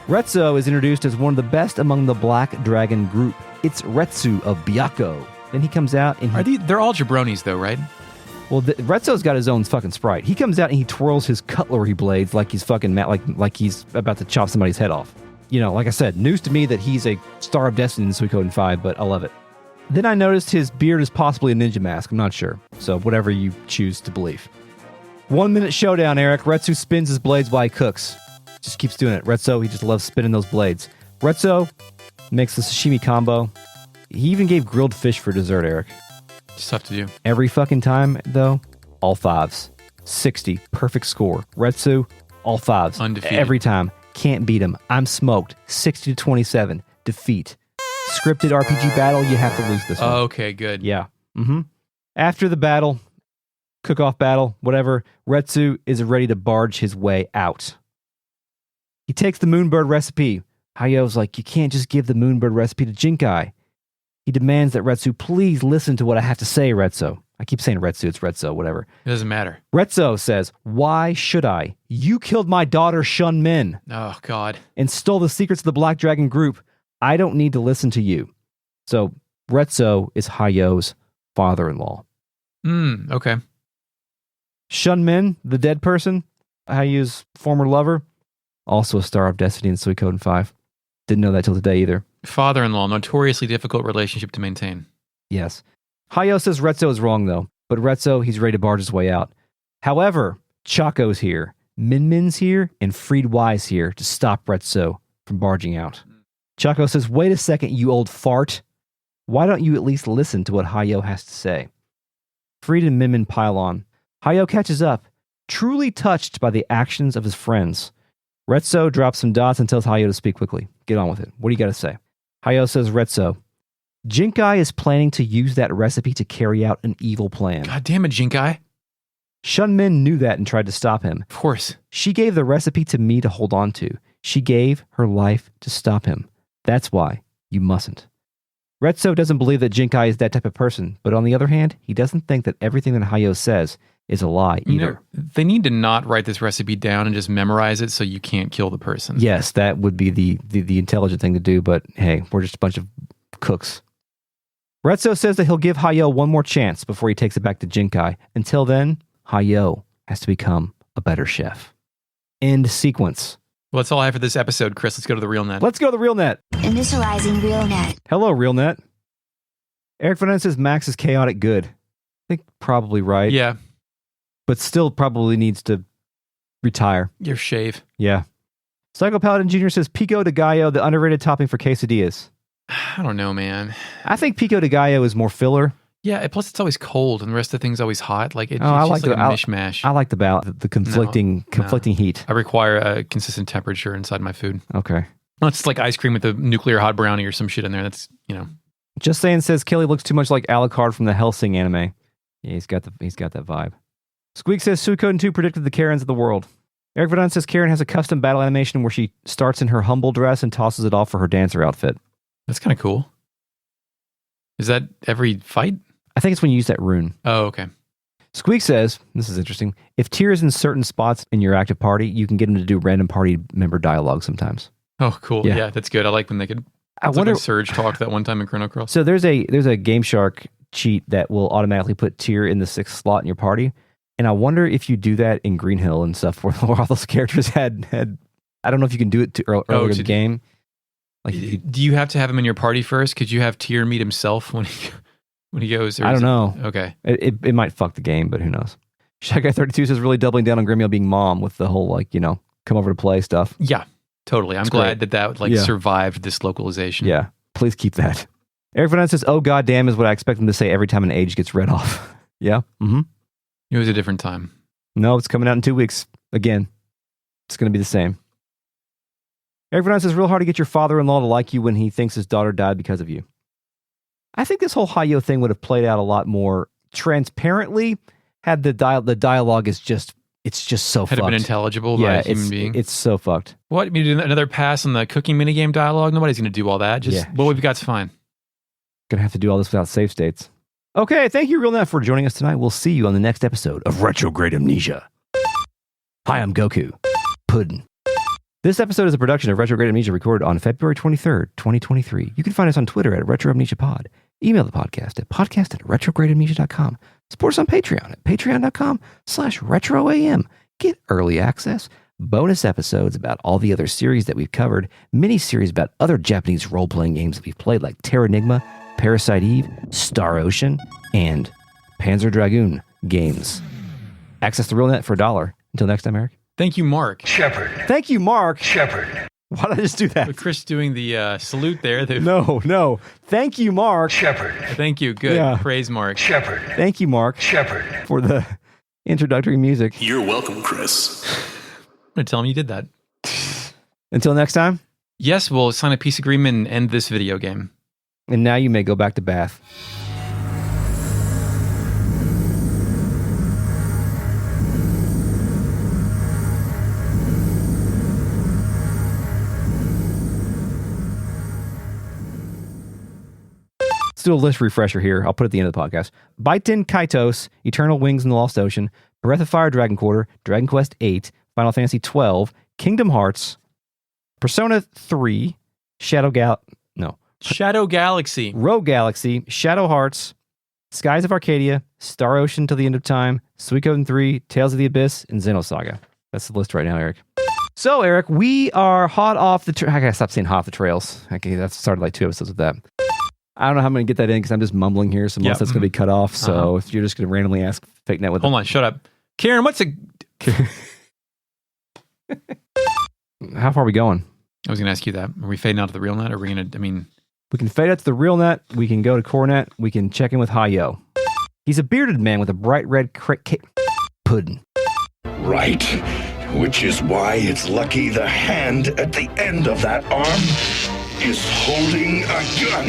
Retso is introduced as one of the best among the Black Dragon group. It's Retsu of Byakko. Then he comes out and they're all jabronis though, right? Well, Retso's got his own fucking sprite. He comes out and he twirls his cutlery blades like he's fucking like he's about to chop somebody's head off. Like I said, news to me that he's a star of destiny in Suikoden 5, but I love it. Then I noticed his beard is possibly a ninja mask. I'm not sure. So whatever you choose to believe. 1 minute showdown, Eric. Retsu spins his blades while he cooks. Just keeps doing it. Retso, he just loves spinning those blades. Retso makes the sashimi combo. He even gave grilled fish for dessert, Eric. Just tough to do. Every fucking time, though, all fives. 60. Perfect score. Retsu, all fives. Undefeated. Every time. Can't beat him. I'm smoked. 60 to 27. Defeat. Scripted RPG battle, you have to lose this one. Okay, good. Yeah. Mm-hmm. After the battle, cook-off battle, whatever, Retsu is ready to barge his way out. He takes the moonbird recipe. Hayo's like, you can't just give the moonbird recipe to Jinkai. He demands that Retsu please listen to what I have to say, Retso. I keep saying Retsu, it's Retso, whatever. It doesn't matter. Retso says, why should I? You killed my daughter, Shun Min. Oh, God. And stole the secrets of the Black Dragon group. I don't need to listen to you. So, Retso is Hayo's father-in-law. Okay. Shun Min, the dead person, Hayo's former lover, also a star of destiny in Suikoden 5. Didn't know that till today either. Father-in-law, notoriously difficult relationship to maintain. Yes. Hayo says Retso is wrong, though. But Retso, he's ready to barge his way out. However, Chaco's here, Min Min's here, and Freed Y's here to stop Retso from barging out. Chaco says, wait a second, you old fart. Why don't you at least listen to what Hayo has to say? Freed and Min Min pile on. Hayo catches up, truly touched by the actions of his friends. Retso drops some dots and tells Hayo to speak quickly. Get on with it. What do you got to say? Hayo says, Retso, Jinkai is planning to use that recipe to carry out an evil plan. God damn it, Jinkai. Shunmin knew that and tried to stop him. Of course. She gave the recipe to me to hold on to. She gave her life to stop him. That's why you mustn't. Retso doesn't believe that Jinkai is that type of person, but on the other hand, he doesn't think that everything that Hayo says is a lie either. They need to not write this recipe down and just memorize it so you can't kill the person. Yes, that would be the intelligent thing to do, but hey, we're just a bunch of cooks. Retso says that he'll give Hayo one more chance before he takes it back to Jinkai. Until then, Hayo has to become a better chef. End sequence. Well, that's all I have for this episode, Chris. Let's go to the real net. Let's go to the real net. Initializing real net. Hello, real net. Eric Fernandez says Max is chaotic good. I think probably right. Yeah. But still probably needs to retire. Your shave. Yeah. Psycho Paladin Jr. says Pico de Gallo, the underrated topping for quesadillas. I don't know, man. I think Pico de Gallo is more filler. Yeah, plus it's always cold and the rest of the thing's always hot. Like it's I just like like a mishmash. I like the conflicting heat. I require a consistent temperature inside my food. Okay. Well, it's like ice cream with a nuclear hot brownie or some shit in there. That's, Just saying says Killy looks too much like Alucard from the Hellsing anime. Yeah, he's got that vibe. Squeak says Suikoden 2 predicted the Karens of the world. Eric Verdun says Karen has a custom battle animation where she starts in her humble dress and tosses it off for her dancer outfit. That's kind of cool. Is that every fight? I think it's when you use that rune. Oh, okay. Squeak says, this is interesting, if Tyr is in certain spots in your active party, you can get him to do random party member dialogue sometimes. Oh, cool. Yeah, that's good. I like when they could. I wonder. Like Surge talked that one time in Chrono Cross. So there's a Game Shark cheat that will automatically put Tyr in the 6th slot in your party. And I wonder if you do that in Green Hill and stuff where all those characters had I don't know if you can do it earlier in the game. Like, do you have to have him in your party first? Could you have Tyr meet himself when he goes? I don't know. Okay. It might fuck the game, but who knows? Shy Guy 32 says really doubling down on Grimiel being mom with the whole come over to play stuff. Yeah, totally. I'm glad that survived this localization. Yeah, please keep that. Eric Fernandez says, "Oh goddamn," is what I expect them to say every time an age gets read off. Yeah. Mm-hmm. It was a different time. No, it's coming out in 2 weeks. Again, it's going to be the same. Eric Fernandez says, real hard to get your father-in-law to like you when he thinks his daughter died because of you. I think this whole Hayo thing would have played out a lot more transparently had the dialogue is just, it's just so fucked. Had it been intelligible by a human being? It's so fucked. What? You do another pass on the cooking minigame dialogue? Nobody's going to do all that. What we've got's fine. Gonna have to do all this without save states. Okay, thank you, RealNet, for joining us tonight. We'll see you on the next episode of Retrograde Amnesia. Hi, I'm Goku. Puddin'. This episode is a production of Retrograde Amnesia recorded on February 23rd, 2023. You can find us on Twitter at RetroAmnesiaPod. Email the podcast at podcast@retrogradeamnesia.com. Support us on Patreon at patreon.com/retroam. Get early access, bonus episodes about all the other series that we've covered, mini-series about other Japanese role-playing games that we've played like Terranigma, Parasite Eve, Star Ocean, and Panzer Dragoon games. Access the RealNet for $1. Until next time, Eric. Thank you, Mark. Shepard. Thank you, Mark. Shepard. Why did I just do that? With Chris doing the salute there. No. Thank you, Mark. Shepard. Thank you. Good. Yeah. Praise, Mark. Shepard. Thank you, Mark. Shepard. For the introductory music. You're welcome, Chris. I'm going to tell him you did that. Until next time. Yes, we'll sign a peace agreement and end this video game. And now you may go back to Bath. Let's do a list refresher here. I'll put it at the end of the podcast. Baiten Kaitos, Eternal Wings in the Lost Ocean, Breath of Fire Dragon Quarter, Dragon Quest VIII, Final Fantasy XII, Kingdom Hearts, Persona 3, Shadow Galaxy, Rogue Galaxy, Shadow Hearts, Skies of Arcadia, Star Ocean Till the End of Time, Suikoden 3, Tales of the Abyss, and Xenosaga. That's the list right now, Eric. So, Eric, we are hot off the I gotta stop saying hot off the trails. Okay, that started like 2 episodes with that. I don't know how I'm going to get that in because I'm just mumbling here, so most of that's going to be cut off. So if you're just going to randomly ask fake net with Hold on, shut up. Karen, what's a... How far are we going? I was going to ask you that. Are we fading out to the real net? Or are we going to, We can fade out to the real net. We can go to Cornet. We can check in with Hayo. He's a bearded man with a bright red puddin'. Right. Which is why it's lucky the hand at the end of that arm is holding a gun.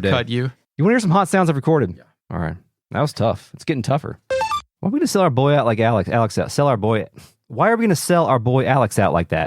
Cut you. You want to hear some hot sounds I've recorded? Yeah. All right. That was tough. It's getting tougher. Why are we going to sell our boy out like Alex? Sell our boy. Why are we going to sell our boy Alex out like that?